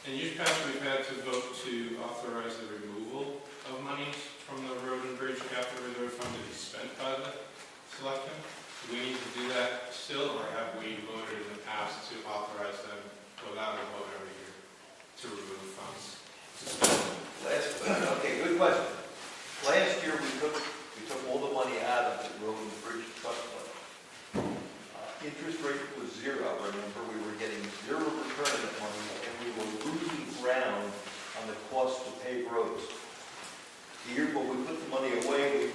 In years past, we've had to vote to authorize the removal of monies from the road and bridge capital reserve fund to be spent by the selectmen. Do we need to do that still, or have we voted in the past to authorize them without a vote every year to remove funds? Okay, good question. Last year, we took all the money out of the road and bridge trust fund. Interest rate was zero. Remember, we were getting zero return on that money, and we were losing ground on the cost to pave roads. The year when we put the money away,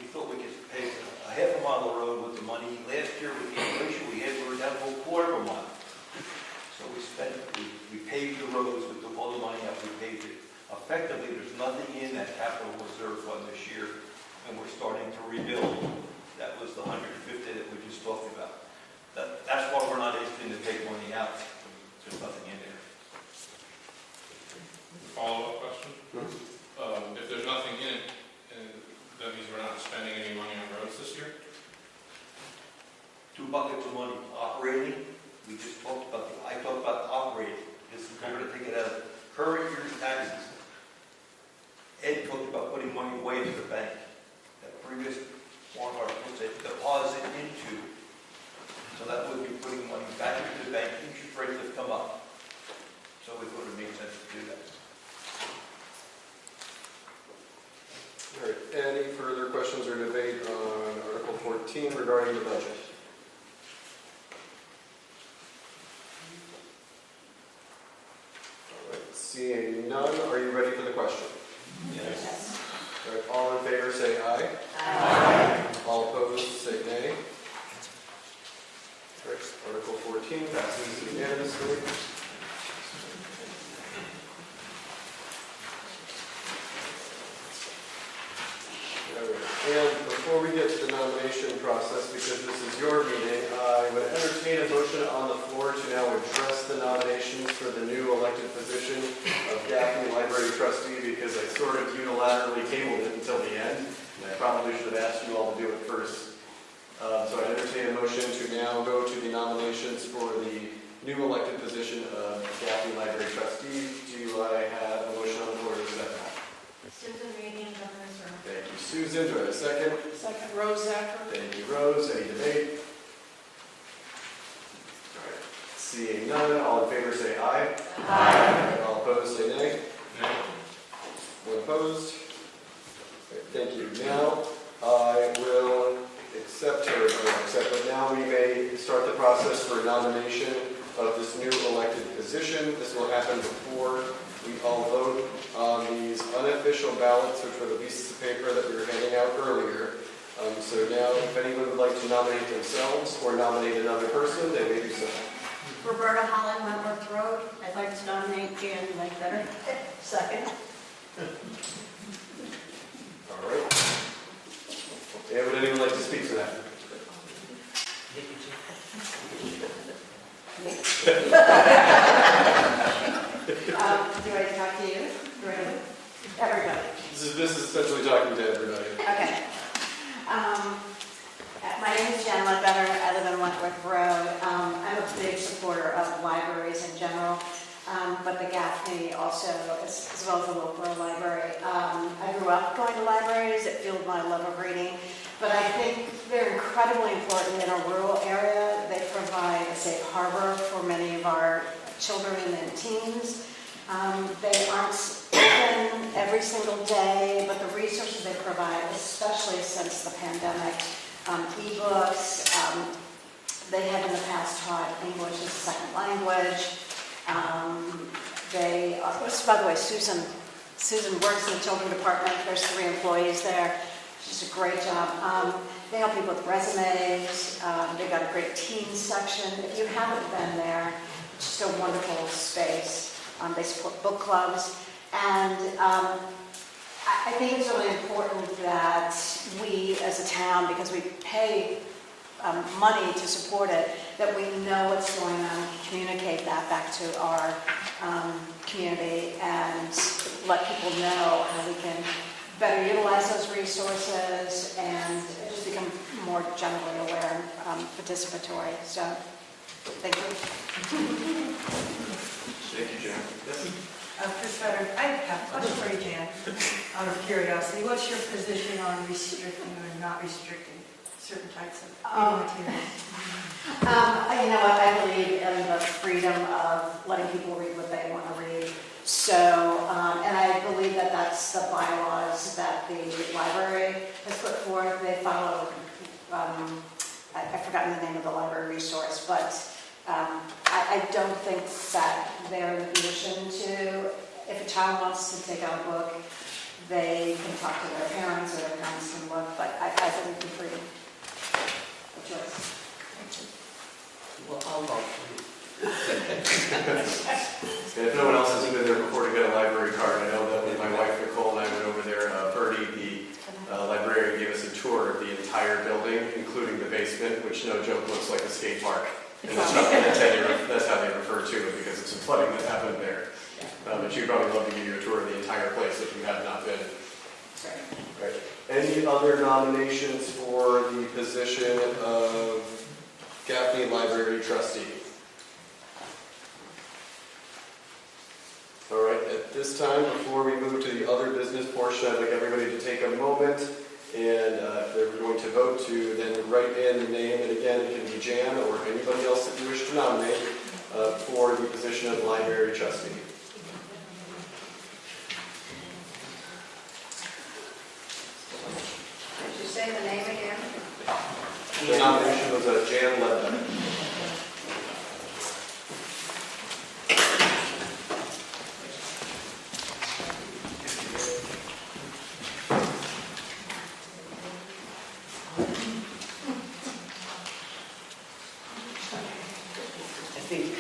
we thought we could pave a half a mile of road with the money. Last year, with the inflation we had, we were down to a quarter of a mile. So we paved the roads, we took all the money out, we paved it. Effectively, there's nothing in that capital reserve fund this year, and we're starting to rebuild. That was the 150 that we just talked about. That's why we're not asking to take money out. There's nothing in there. Follow-up question? If there's nothing in it, that means we're not spending any money on roads this year? 2 buckets of money. Operating, we just talked about, I talked about operating. This is, we're going to take it out of current year's taxes. Ed talked about putting money away into the bank. That previous warrant article said deposit into. So that would be putting money back into the bank. Interest rates have come up. So we thought it made sense to do that. All right. Any further questions or debate on Article 14 regarding the budget? Seeing none, are you ready for the question? Yes. All right, all in favor say aye. Aye. All opposed say nay. All right, Article 14 passes unanimously. And before we get to the nomination process, because this is your meeting, I would entertain a motion on the floor to now address the nominations for the new elected position of Gaffney Library Trustee, because I sort of unilaterally tabled it until the end, and I probably should have asked you all to do it first. So I entertain a motion to now go to the nominations for the new elected position of Gaffney Library Trustee. Do I have a motion on the floor? Is that Susan Reading, Governor's Room. Thank you, Susan. Do I have a second? Second, Rose Zacher. Thank you, Rose. Any debate? All right. Seeing none, all in favor say aye. Aye. All opposed say nay. Nay. One opposed? Okay, thank you. Now, I will but now we may start the process for nomination of this new elected position. This will happen before we all vote on these unofficial ballots, which were the pieces of paper that we were handing out earlier. So now, if anyone would like to nominate themselves or nominate another person, they may do so. Roberta Holland, Wentworth Road. I'd like to nominate Jan Ledbetter. Second. All right. And would anyone like to speak to that? Do I talk to you? Everybody. This is essentially talking to everybody. Okay. My name is Jan Ledbetter. I live in Wentworth Road. I'm a big supporter of libraries in general, but the Gaffney also, as well as the local library. I grew up going to libraries. It fueled my love of reading. But I think they're incredibly important in a rural area. They provide a safe harbor for many of our children and teens. They aren't open every single day, but the resources they provide, especially since the pandemic, ebooks, they have in the past taught English as a second language. By the way, Susan works in the children's department. There's 3 employees there. She's a great job. They help people with resumes. They've got a great teen section. If you haven't been there, it's just a wonderful space. They support book clubs. And I think it's really important that we as a town, because we pay money to support it, that we know what's going on, communicate that back to our community and let people know how we can better utilize those resources and just become more generally aware and participatory. So, thank you. Thank you, Jan. Yes. Chris Fetter, I have a question for you, Jan, out of curiosity. What's your position on restricting or not restricting certain types of materials? You know what, I believe in the freedom of letting people read what they want to read. So, and I believe that that's the bylaws that the library has put forth. They follow, I've forgotten the name of the library resource, but I don't think that they're in a position to, if a child wants to take out a book, they can talk to their parents or their parents can look, but I believe in freedom of choice. Well, I'll vote for you. And if no one else has been there before to get a library card, I know that when my wife Nicole and I went over there, Bertie, the librarian, gave us a tour of the entire building, including the basement, which, no joke, looks like a skate park. And that's how they refer to it, because it's some flooding that happened there. But she'd probably love to give you a tour of the entire place if you have not been. Right. Any other nominations for the position of Gaffney Library Trustee? All right, at this time, before we move to the other business portion, I'd like everybody to take a moment and if they're going to vote, to then write in the name, and again, it can be Jan or anybody else that you wish to nominate for the position of Library Trustee. Did you say the name again? The nomination was Jan Ledbetter.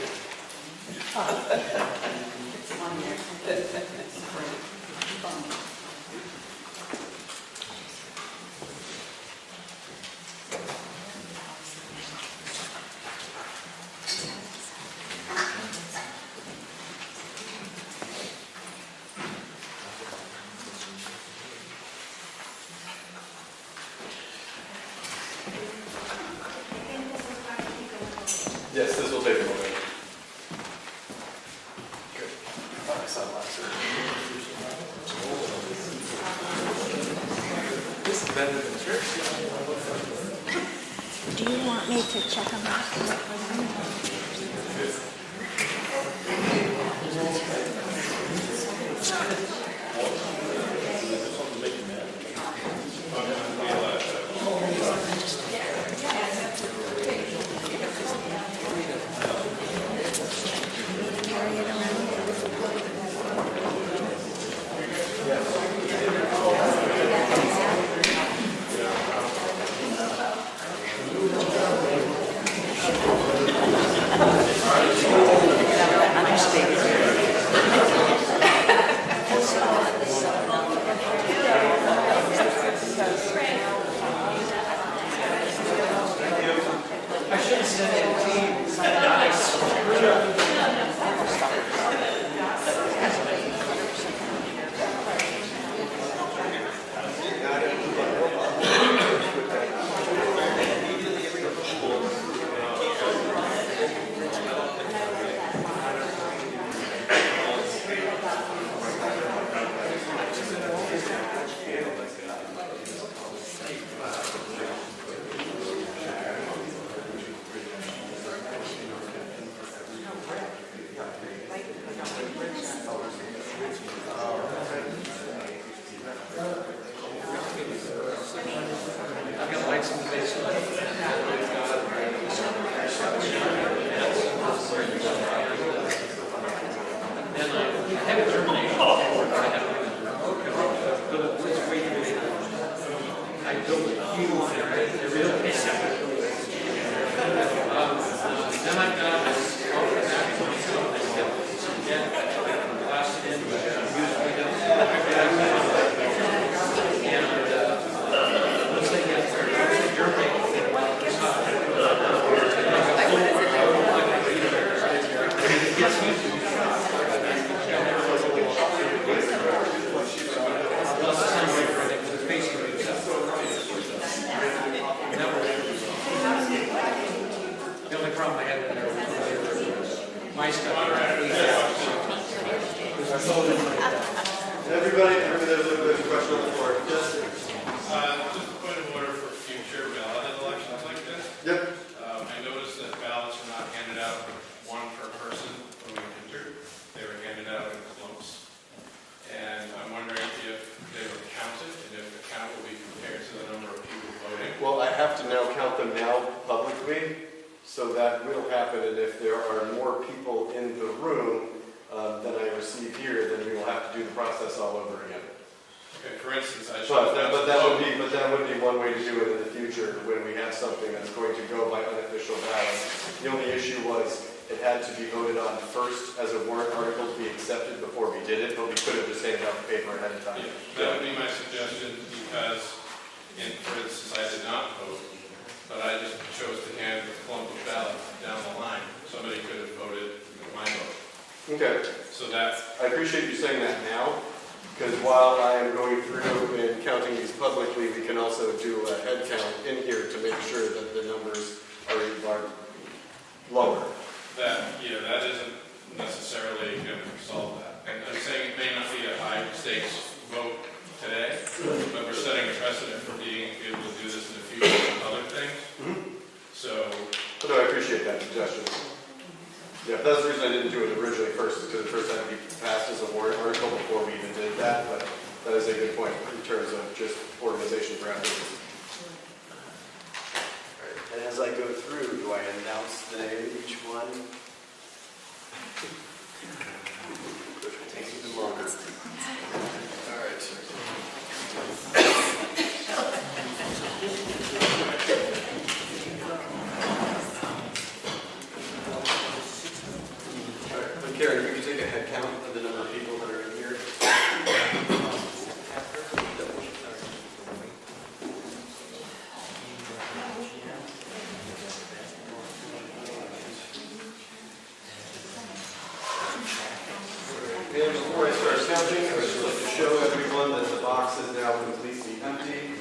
It's on there. Yes, this will take a moment. Good. This is better than church. Do you want me to check them out? Everybody, there's a question on the floor. Yes? Just a point of order for future ballot elections like this. Yep. I noticed that ballots are not handed out one per person when we enter. They were handed out in clumps. And I'm wondering if they were counted and if the count will be compared to the number of people voting. Well, I have to now count them now publicly, so that will happen. And if there are more people in the room than I receive here, then we will have to do the process all over again. Okay, for instance, I But that would be one way to do it in the future when we have something that's going to go by unofficial ballot. The only issue was it had to be voted on first as a warrant article to be accepted before we did it, but we could have just handed out the paper ahead of time. Yeah, that would be my suggestion because, for instance, I did not vote, but I just chose to hand a clump of ballots down the line. Somebody could have voted my vote. Okay. So that, I appreciate you saying that now, because while I am going through and counting these publicly, we can also do a head count in here to make sure that the numbers are lower. that isn't necessarily going to solve that. And I'm saying it may not be a high stakes vote today, but we're setting a precedent for being able to do this in the future with other things. So, But no, I appreciate that suggestion. Yeah, that's the reason I didn't do it originally first, because it first had to be passed as a warrant article before we even did that, but that is a good point in terms of just organization for activities. And as I go through, do I announce the name of each one? It takes even longer. All right. Karen, you can take a head count of the number of people that are in here. And before I start counting, I would just like to show everyone that the box is now completely empty.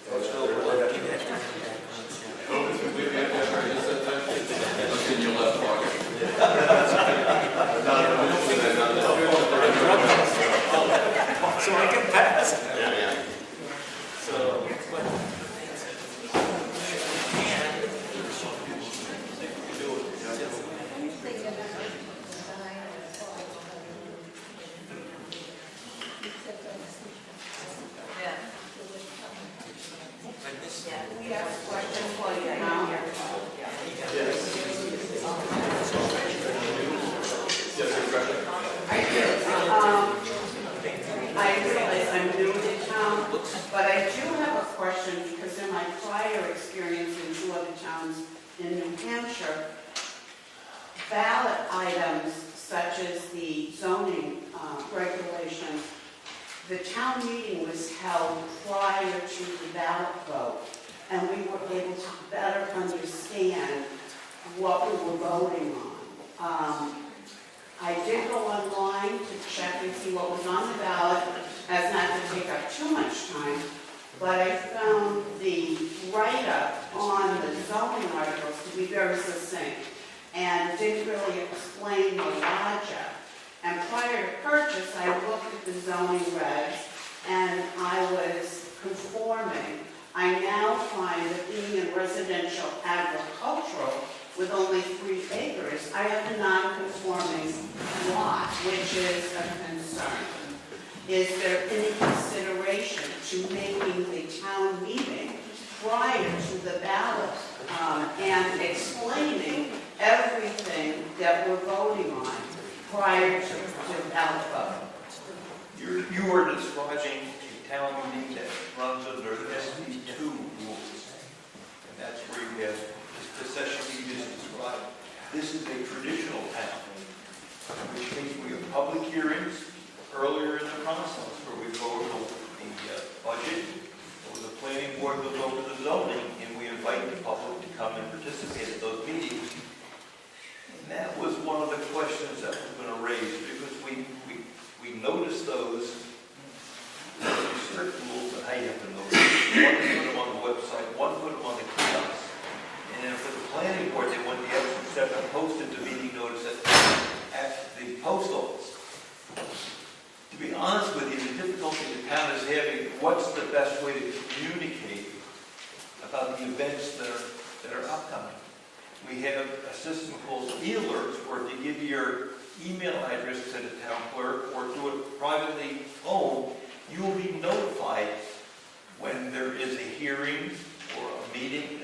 Oh, it's still Hope it's completely empty after I just said that. Look in your left pocket. So I can pass. So. We have a question for you now. Yes. Yes, question. I do. I realize I'm new to town, but I do have a question because in my prior experience in two other towns in New Hampshire, ballot items such as the zoning regulations, the town meeting was held prior to the ballot vote, and we were able to better understand what we were voting on. I did go online to check and see what was on the ballot, as not to take up too much time, but I found the write-up on the zoning articles to be very succinct and didn't really explain the logic. And prior to purchase, I looked at the zoning regs and I was conforming. I now find that being in residential agricultural with only 3 acres, I have a non-conforming lot, which is a concern. Is there any consideration to making the town meeting prior to the ballot and explaining everything that we're voting on prior to ballot vote? You are describing a town meeting that runs under SB2 rules. And that's where you have the session you just described. This is a traditional town, which means we have public hearings earlier in the process where we go over the budget, or the planning board goes over the zoning, and we invite the public to come and participate at those meetings. And that was one of the questions that was going to raise, because we noticed those certain rules that I have to notice. One put them on the website, one put them on the kiosk. And then for the planning board, they went the extra step and posted the meeting notice at the post office. To be honest with you, the difficulty the town is having, what's the best way to communicate about the events that are upcoming? We have a system called e-alerts, where if you give your email address to the town clerk or do it privately home, you will be notified when there is a hearing or a meeting,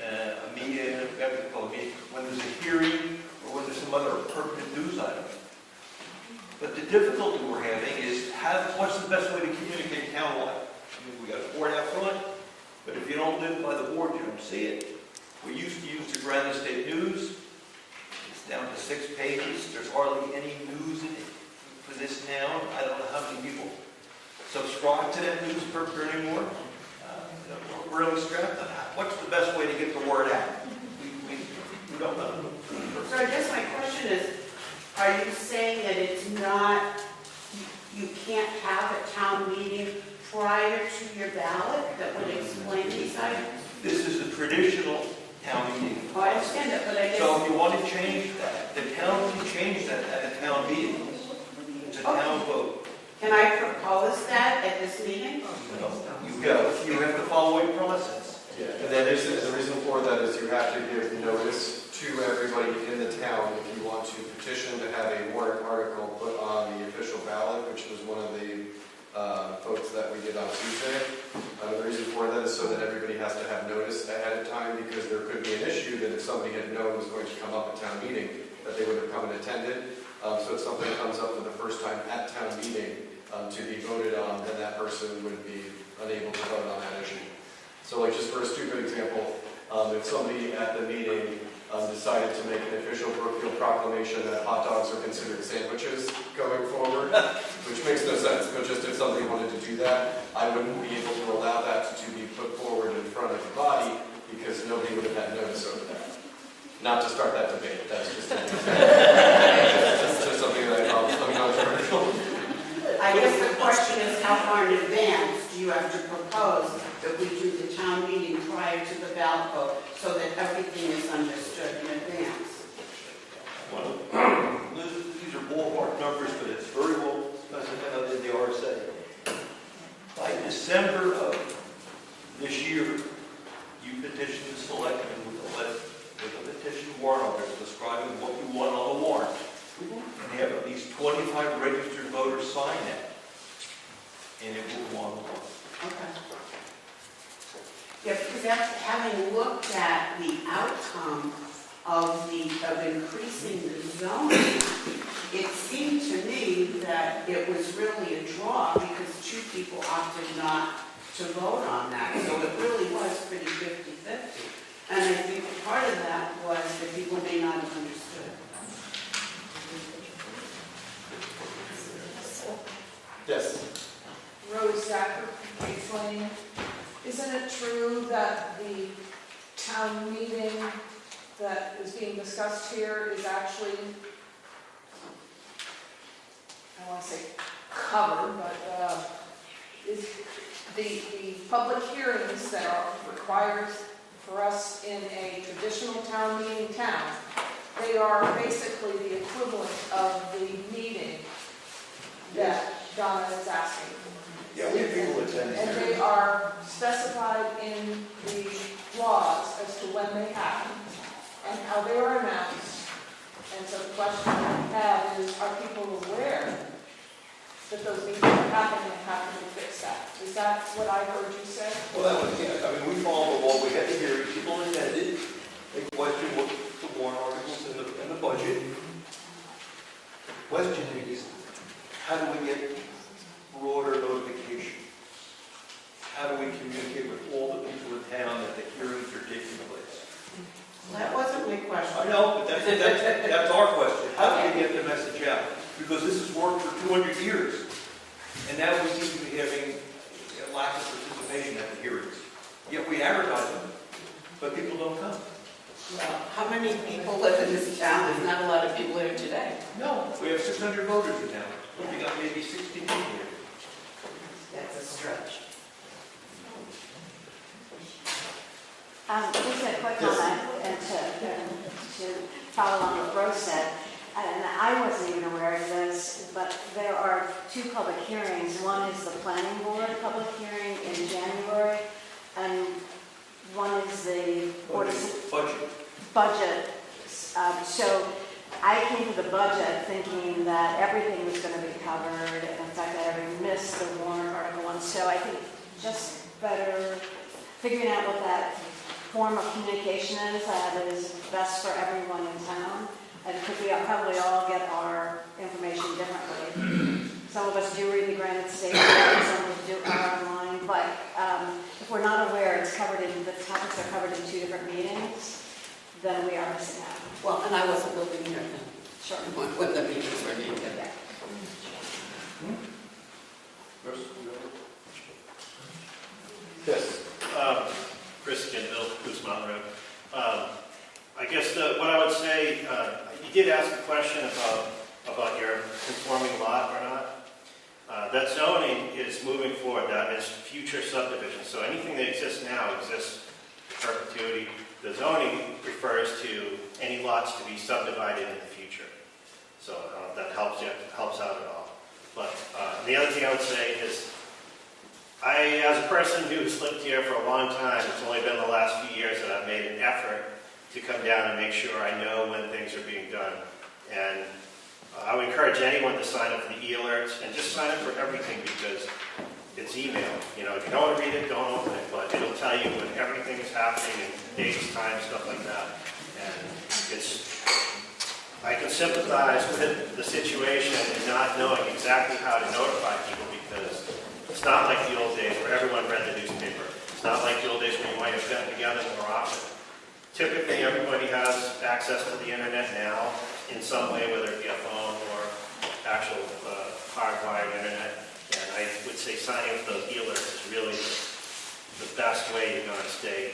when there's a hearing or when there's some other pertinent news item. But the difficulty we're having is what's the best way to communicate townwide? I mean, we got a board out front, but if you don't live by the board, you don't see it. We used to use the Granite State News. It's down to 6 pages. There's hardly any news in it for this town. I don't know how many people subscribe to that newspaper anymore. We're really strapped on that. What's the best way to get the word out? We don't know. So I guess my question is, are you saying that it's not, you can't have a town meeting prior to your ballot that would explain these items? This is a traditional town meeting. Oh, I understand that, but I guess... So if you want to change that, the town can change that at a town meeting. It's a town vote. Can I propose that at this meeting? You have to follow a process. Yeah, and then the reason for that is you have to give notice to everybody in the town if you want to petition to have a warrant article put on the official ballot, which was one of the votes that we did on Tuesday. The reason for that is so that everybody has to have notice ahead of time, because there could be an issue that if somebody had known was going to come up at town meeting, that they would have come and attended. So if something comes up for the first time at town meeting to be voted on, then that person would be unable to vote on that issue. So like just for a stupid example, if somebody at the meeting decided to make an official Brookfield proclamation that hot dogs are considered sandwiches going forward, which makes no sense, but just if somebody wanted to do that, I wouldn't be able to allow that to be put forward in front of the body because nobody would have had notice over that. Not to start that debate, that's just an example. That's just something that I thought was controversial. I guess the question is, how far in advance do you have to propose that we do the town meeting prior to the ballot vote so that everything is understood in advance? Well, these are ballpark numbers, but it's very well specified in the RSA. By December of this year, you petition the selectmen with a petition warrant article describing what you want on the warrant. And have at least 25 registered voters sign that. And it will go on the warrant. Okay. Yeah, because that's, having looked at the outcome of increasing the zoning, it seemed to me that it was really a draw because two people opted not to vote on that. So it really was pretty 50-50. And I think part of that was that people may not have understood. Yes. Rose Zacher, Gates Lane. Isn't it true that the town meeting that is being discussed here is actually, I want to say covered, but is the public hearings that are required for us in a traditional town meeting town, they are basically the equivalent of the meeting that Donna is asking. Yeah, we have people attending. And they are specified in the laws as to when they happen and how they are announced. And so the question we have is, are people aware that those meetings are happening and how can we fix that? Is that what I heard you say? Well, that was, yeah, I mean, we followed the law, we had the hearing, people attended, they questioned what the warrant articles and the budget. The question is, how do we get broader notification? How do we communicate with all the people in town that the hearings are taking place? That wasn't my question. I know, but that's our question. How do we get the message out? Because this has worked for 200 years. And now we seem to be having a lack of participation at the hearings. Yet we advertise them, but people don't come. Well, how many people live in this town? There's not a lot of people here today. No, we have 600 voters in town. We got maybe 60 people here. That's a stretch. Just a quick comment, and to follow on what Rose said, and I wasn't even aware of this, but there are two public hearings. One is the planning board public hearing in January, and one is the budget. So I came to the budget thinking that everything was going to be covered, and in fact I already missed the warrant article one. So I think just better figuring out what that form of communication is that is best for everyone in town. And because we probably all get our information differently. Some of us do read the granted statement, some of us do online, but if we're not aware the topics are covered in two different meetings, then we are missing out. Well, and I wasn't living here then. Sure. When the meetings were being done. Yes. Chris Kendall, Goose Mountain Road. I guess what I would say, you did ask a question about your conforming lot or not. That zoning is moving forward. That is future subdivision. So anything that exists now exists in perpetuity. The zoning refers to any lots to be subdivided in the future. So I don't know if that helps out at all. But the other thing I would say is, as a person who's lived here for a long time, it's only been the last few years that I've made an effort to come down and make sure I know when things are being done. And I would encourage anyone to sign up for the e-alerts and just sign up for everything because it's email. You know, if you don't want to read it, don't open it, but it'll tell you when everything is happening and dates, time, stuff like that. And I can sympathize with the situation and not knowing exactly how to notify people because it's not like the old days where everyone read the newspaper. It's not like the old days where you might have gotten together more often. typically everybody has access to the internet now in some way, whether it be a phone or actual hardwired internet. And I would say signing up for those e-alerts is really the best way you're going to stay.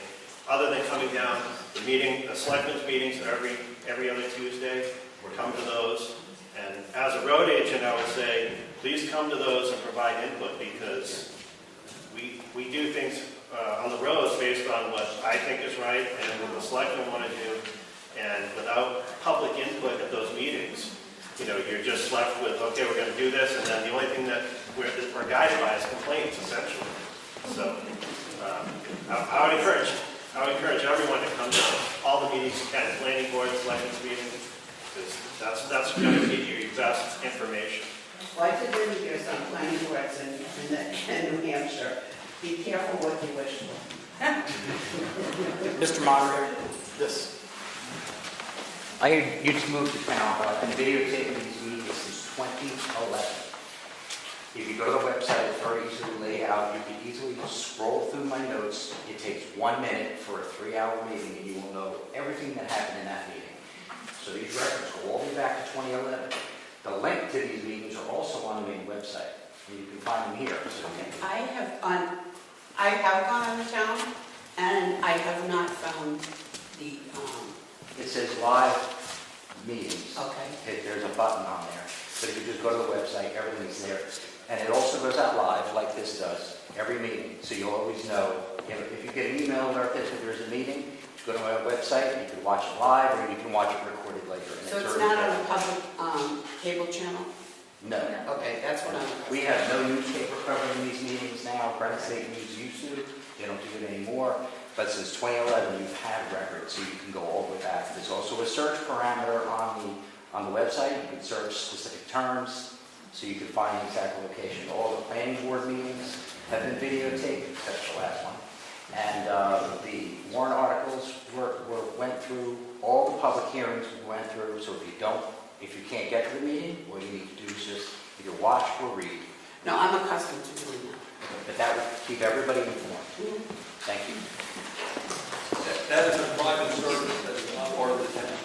Other than coming down, the selectmen's meetings are every other Tuesday, come to those. And as a road agent, I would say, please come to those and provide input, because we do things on the roads based on what I think is right and what the selectmen want to do. And without public input at those meetings, you're just left with, okay, we're going to do this, and then the only thing that we're guided by is complaints, essentially. So I would encourage everyone to come to all the meetings you can, planning board, selectmen's meetings, because that's going to give you your best information. Well, I did really hear some planning boards in New Hampshire. Be careful what you wish for. Mr. Moderator, Yes. I heard you just moved to town, but I've been videotaping these meetings since 2011. If you go to the website, it's very easily laid out. You can easily just scroll through my notes. It takes 1 minute for a 3-hour meeting, and you will know everything that happened in that meeting. So these records go all the way back to 2011. The link to these meetings are also on the main website, and you can find them here. So I have gone on the town, and I have not found the, it says live meetings. okay. There's a button on there. But if you just go to the website, everything's there. And it also goes out live, like this does, every meeting. So you'll always know. If you get an email alert that there's a meeting, go to my website, you can watch it live, or you can watch it recorded later. And So it's already not on there. a public cable channel? No. Okay, that's what I'm... We have no newspaper covering these meetings now. Granite State News used to. They don't do it anymore. But since 2011, you've had records, so you can go all the way back. There's also a search parameter on the website. You can search specific terms, so you can find the exact location. All the planning board meetings have been videotaped, except the last one. And the warrant articles went through. All the public hearings we went through. So if you can't get to the meeting, what you need to do is just either watch or read. No, I'm accustomed to doing that. But that would keep everybody informed. Thank you. That is a private service that is not part of the town.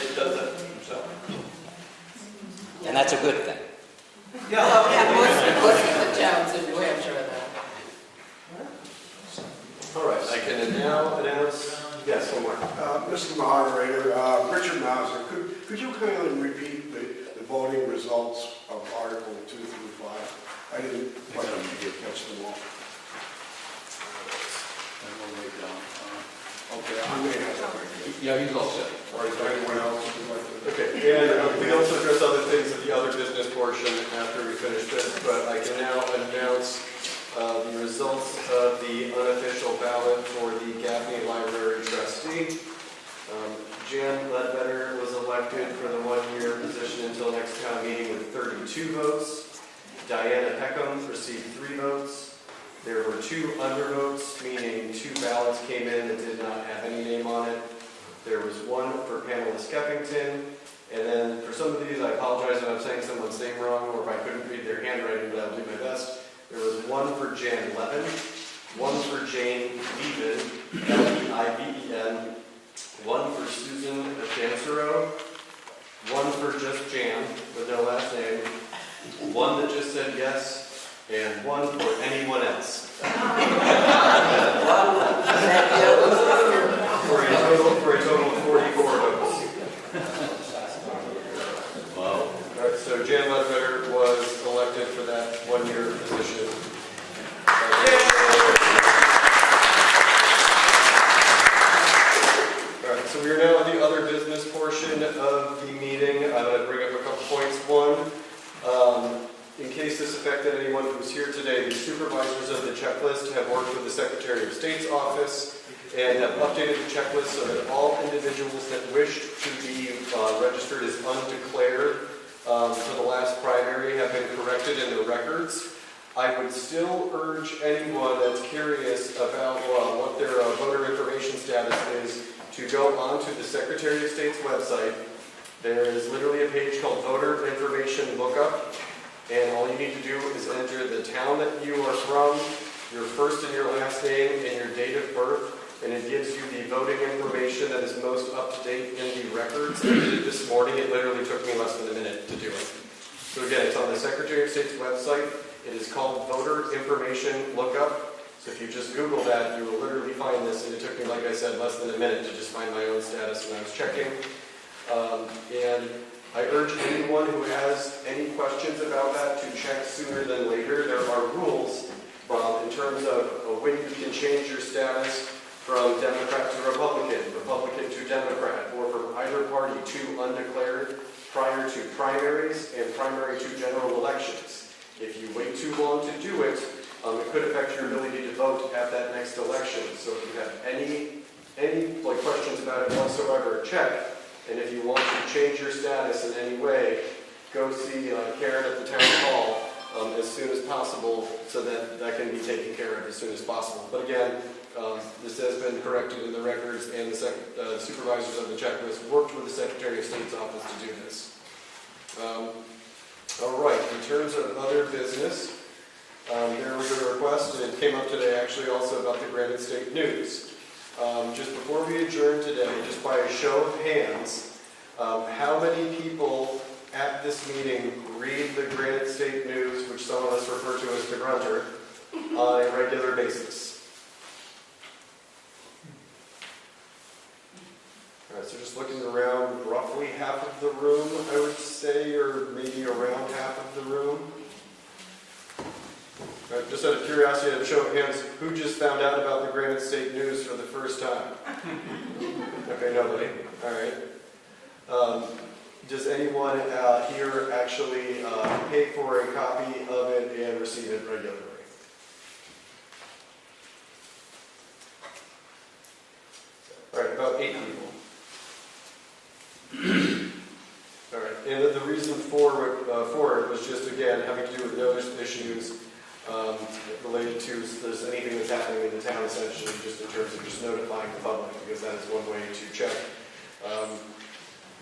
It does that himself. And that's a good thing. Most of the towns in New Hampshire are that. All right, I can now announce, yes, one more. Mr. Moderator, Richard Mauser, could you kindly repeat the voting results of Article 2 through 5? I didn't quite catch them all. Okay, I may have that right here. Yeah, he's all set. Or is there anyone else who would like to? Okay, and we also address other things at the other business portion after we finish this, but I can now announce the results of the unofficial ballot for the Gaffney Library trustee. Jan Ledbetter was elected for the one-year position until next town meeting with 32 votes. Diana Peckham received 3 votes. There were 2 undervotes, meaning 2 ballots came in that did not have any name on it. There was 1 for Pamela Skeffington, and then for some of these, I apologize if I'm saying someone's name wrong, or if I couldn't read their handwriting, but I'll do my best. There was 1 for Jan Levin, 1 for Jane Leven, L-E-I-V-E-N, 1 for Susan Jansero, 1 for just Jan, with no last name, 1 that just said yes, and 1 for anyone else. For a total of 44 votes. Wow. All right, so Jan Ledbetter was elected for that one-year position. All right, so we are now at the other business portion of the meeting. I'm going to bring up a couple points. One, in case this affected anyone who's here today, the supervisors of the checklist have worked with the Secretary of State's office and have updated the checklist so that all individuals that wished to be registered as undeclared for the last primary have been corrected in the records. I would still urge anyone that's curious about what their voter information status is to go onto the Secretary of State's website. There is literally a page called Voter Information Lookup, and all you need to do is enter the town that you are from, your first and your last name, and your date of birth, and it gives you the voting information that is most up to date in the records. I did it this morning. It literally took me less than a minute to do it. So again, it's on the Secretary of State's website. It is called Voter Information Lookup. So if you just Google that, you will literally find this, and it took me, like I said, less than a minute to just find my own status when I was checking. And I urge anyone who has any questions about that to check sooner than later. There are rules in terms of when you can change your status from Democrat to Republican, Republican to Democrat, or from either party to undeclared prior to primaries and primary to general elections. If you wait too long to do it, it could affect your ability to vote at that next election. So if you have any questions about it whatsoever, check. And if you want to change your status in any way, go see Karen at the town hall as soon as possible, so that that can be taken care of as soon as possible. But again, this has been corrected in the records, and the supervisors of the checklist worked with the Secretary of State's office to do this. All right, in terms of other business, there was a request, and it came up today actually also about the Granite State News. Just before we adjourn today, just by a show of hands, how many people at this meeting read the Granite State News, which some of us refer to as the Grunter, on a regular basis? All right, so just looking around, roughly half of the room, I would say, or maybe around half of the room. Just out of curiosity, at a show of hands, who just found out about the Granite State News for the first time? Okay, nobody. All right. Does anyone here actually pay for a copy of it and receive it regularly? All right, about 8 people. All right, and the reason for it was just, again, having to do with notice issues related to if there's anything that's happening in the town, essentially, just in terms of just notifying the public, because that is one way to check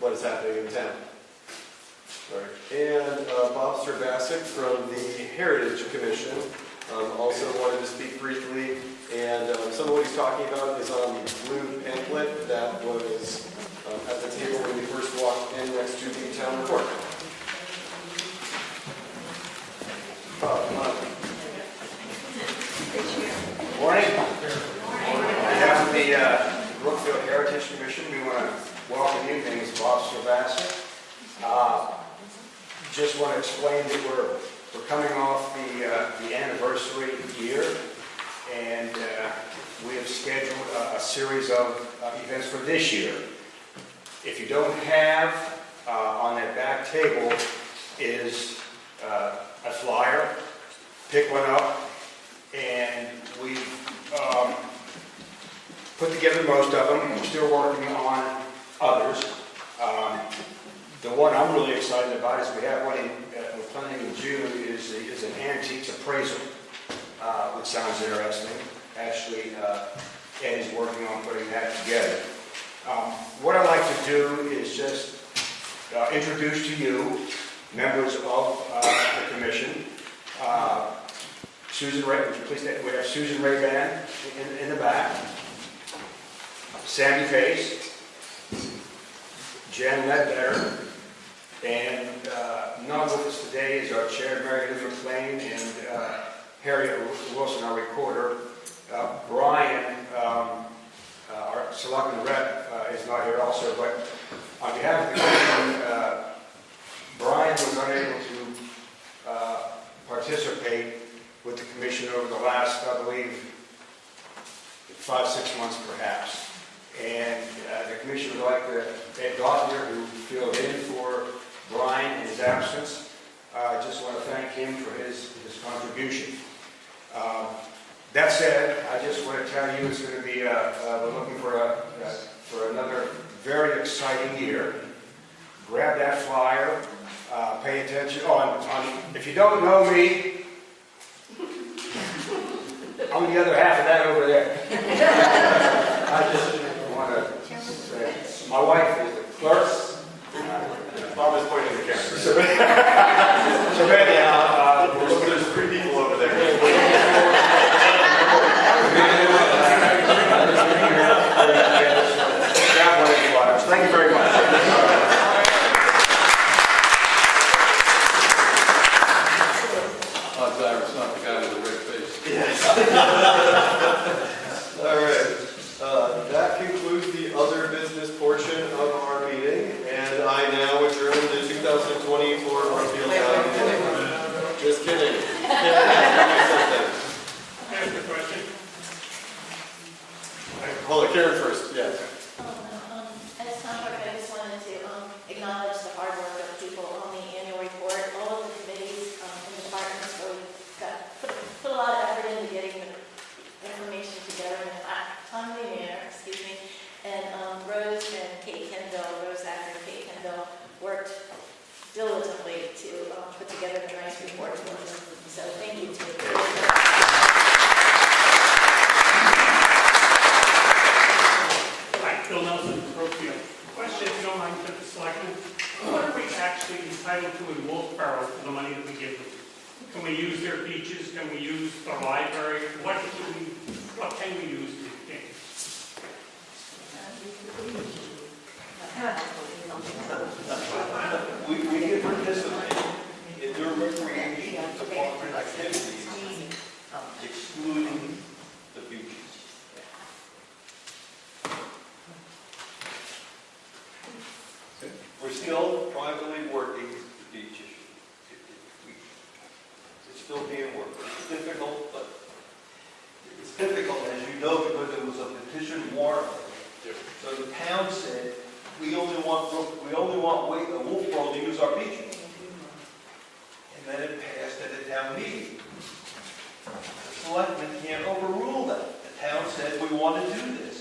what is happening in town. All right. And Bob Strabasic from the Heritage Commission also wanted to speak briefly, and some of what he's talking about is on the blue pamphlet that was at the table when we first walked in next to the town report. Bob, come on. Morning. On behalf of the Brookfield Heritage Commission, we want to welcome you. My name is Bob Strabasic. Just want to explain that we're coming off the anniversary year, and we have scheduled a series of events for this year. If you don't have on that back table is a flyer. Pick one up, and we've put together most of them. We're still working on others. The one I'm really excited about is we have one we're planning in June is an antiques appraisal, which sounds interesting. Actually, Ed is working on putting that together. What I'd like to do is just introduce to you members of the commission. Susan Ray, would you please stand? We have Susan Ray-Ban in the back. Sandy Pace. Jen Ledbetter. And not with us today is our chair, Mary Lou McLean, and Harriet Wilson, our recorder. Brian, our selectman rep, is not here also, but on behalf of the commission, Brian was unable to participate with the commission over the last, I believe, 5-6 months perhaps. And the commission would like to, Ed Gottlieb, who filled in for Brian in his absence, I just want to thank him for his contribution. That said, I just want to tell you it's going to be, we're looking for another very exciting year. Grab that flyer, pay attention. If you don't know me, I'm the other half of that over there. I just want to say, my wife is the clerk. Bob is pointing the camera. So anyhow, there's 3 people over there. diligently to put together a nice report for us. So thank you to you. Hi, Bill Nelson from Brookfield. Question, if you don't mind, to the selectmen. What are we actually entitled to in Wolfboro for the money that we give them? Can we use their beaches? Can we use the library? What can we use to get? We can participate in their recreation department activities, excluding the beaches. We're still privately working the beach issue. It's still being worked. It's difficult, but it's difficult, as you know, because there was a petition warrant. So the town said, we only want Wolfboro to use our beaches. And then it passed at the town meeting. The selectmen can't overrule that. The town said, we want to do this.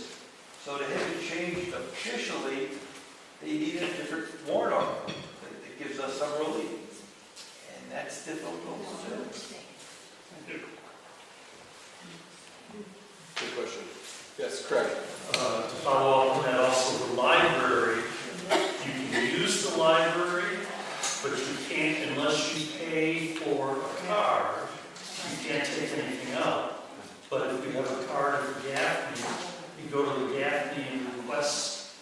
So to have it changed officially, they need a different warrant article that gives us some relief. And that's difficult to do. Good question. Yes, Craig. To follow up on that, also the library, you can use the library, but you can't, unless you pay for a card, you can't take anything out. But if you have a card for Gaffney, you go to the Gaffney and request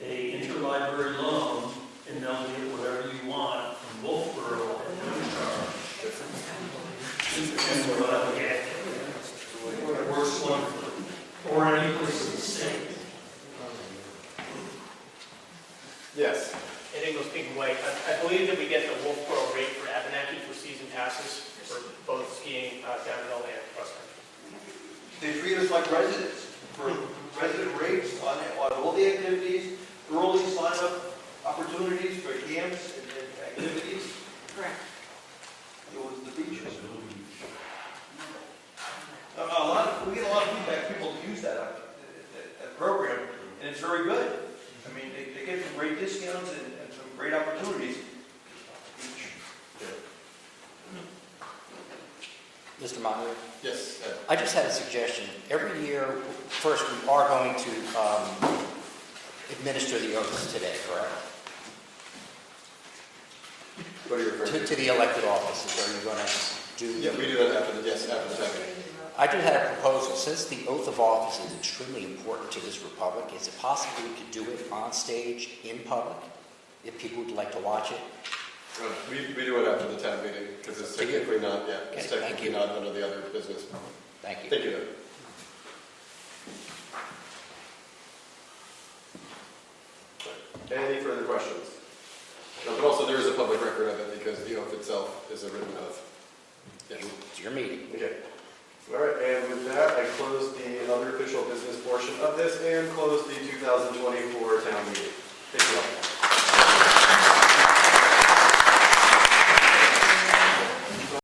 a interlibrary loan, and they'll get whatever you want from Wolfboro at no charge. And we're allowed to get it works wonderfully. Or any place in the state. Yes. In English-speaking way, I believe that we get the Wolfboro rate for Abenaki for season passes for both skiing downhill and cross country. They treat us like residents for resident rates on all the activities, early sign-up opportunities for camps and activities. Correct. It was the beaches. We get a lot of feedback, people use that program, and it's very good. I mean, they get some great discounts and some great opportunities. Mr. Monitor? Yes. I just had a suggestion. Every year, first, we are going to administer the oaths today, correct? What are you referring To the elected offices, are you going to do? Yeah, we do that after the time. I just had a proposal. Since the oath of office is extremely important to this republic, is it possible we could do it on stage in public, if people would like to watch it? We do it after the town meeting, because it's technically not, it's Okay, technically not under the other business. Thank you. Thank you. Any further questions? No, but also there is a public record of it, because the oath itself is a written oath. Yes. It's your meeting. Okay. All right, and with that, I close the other official business portion of this and close the 2024 town meeting. Thank you all.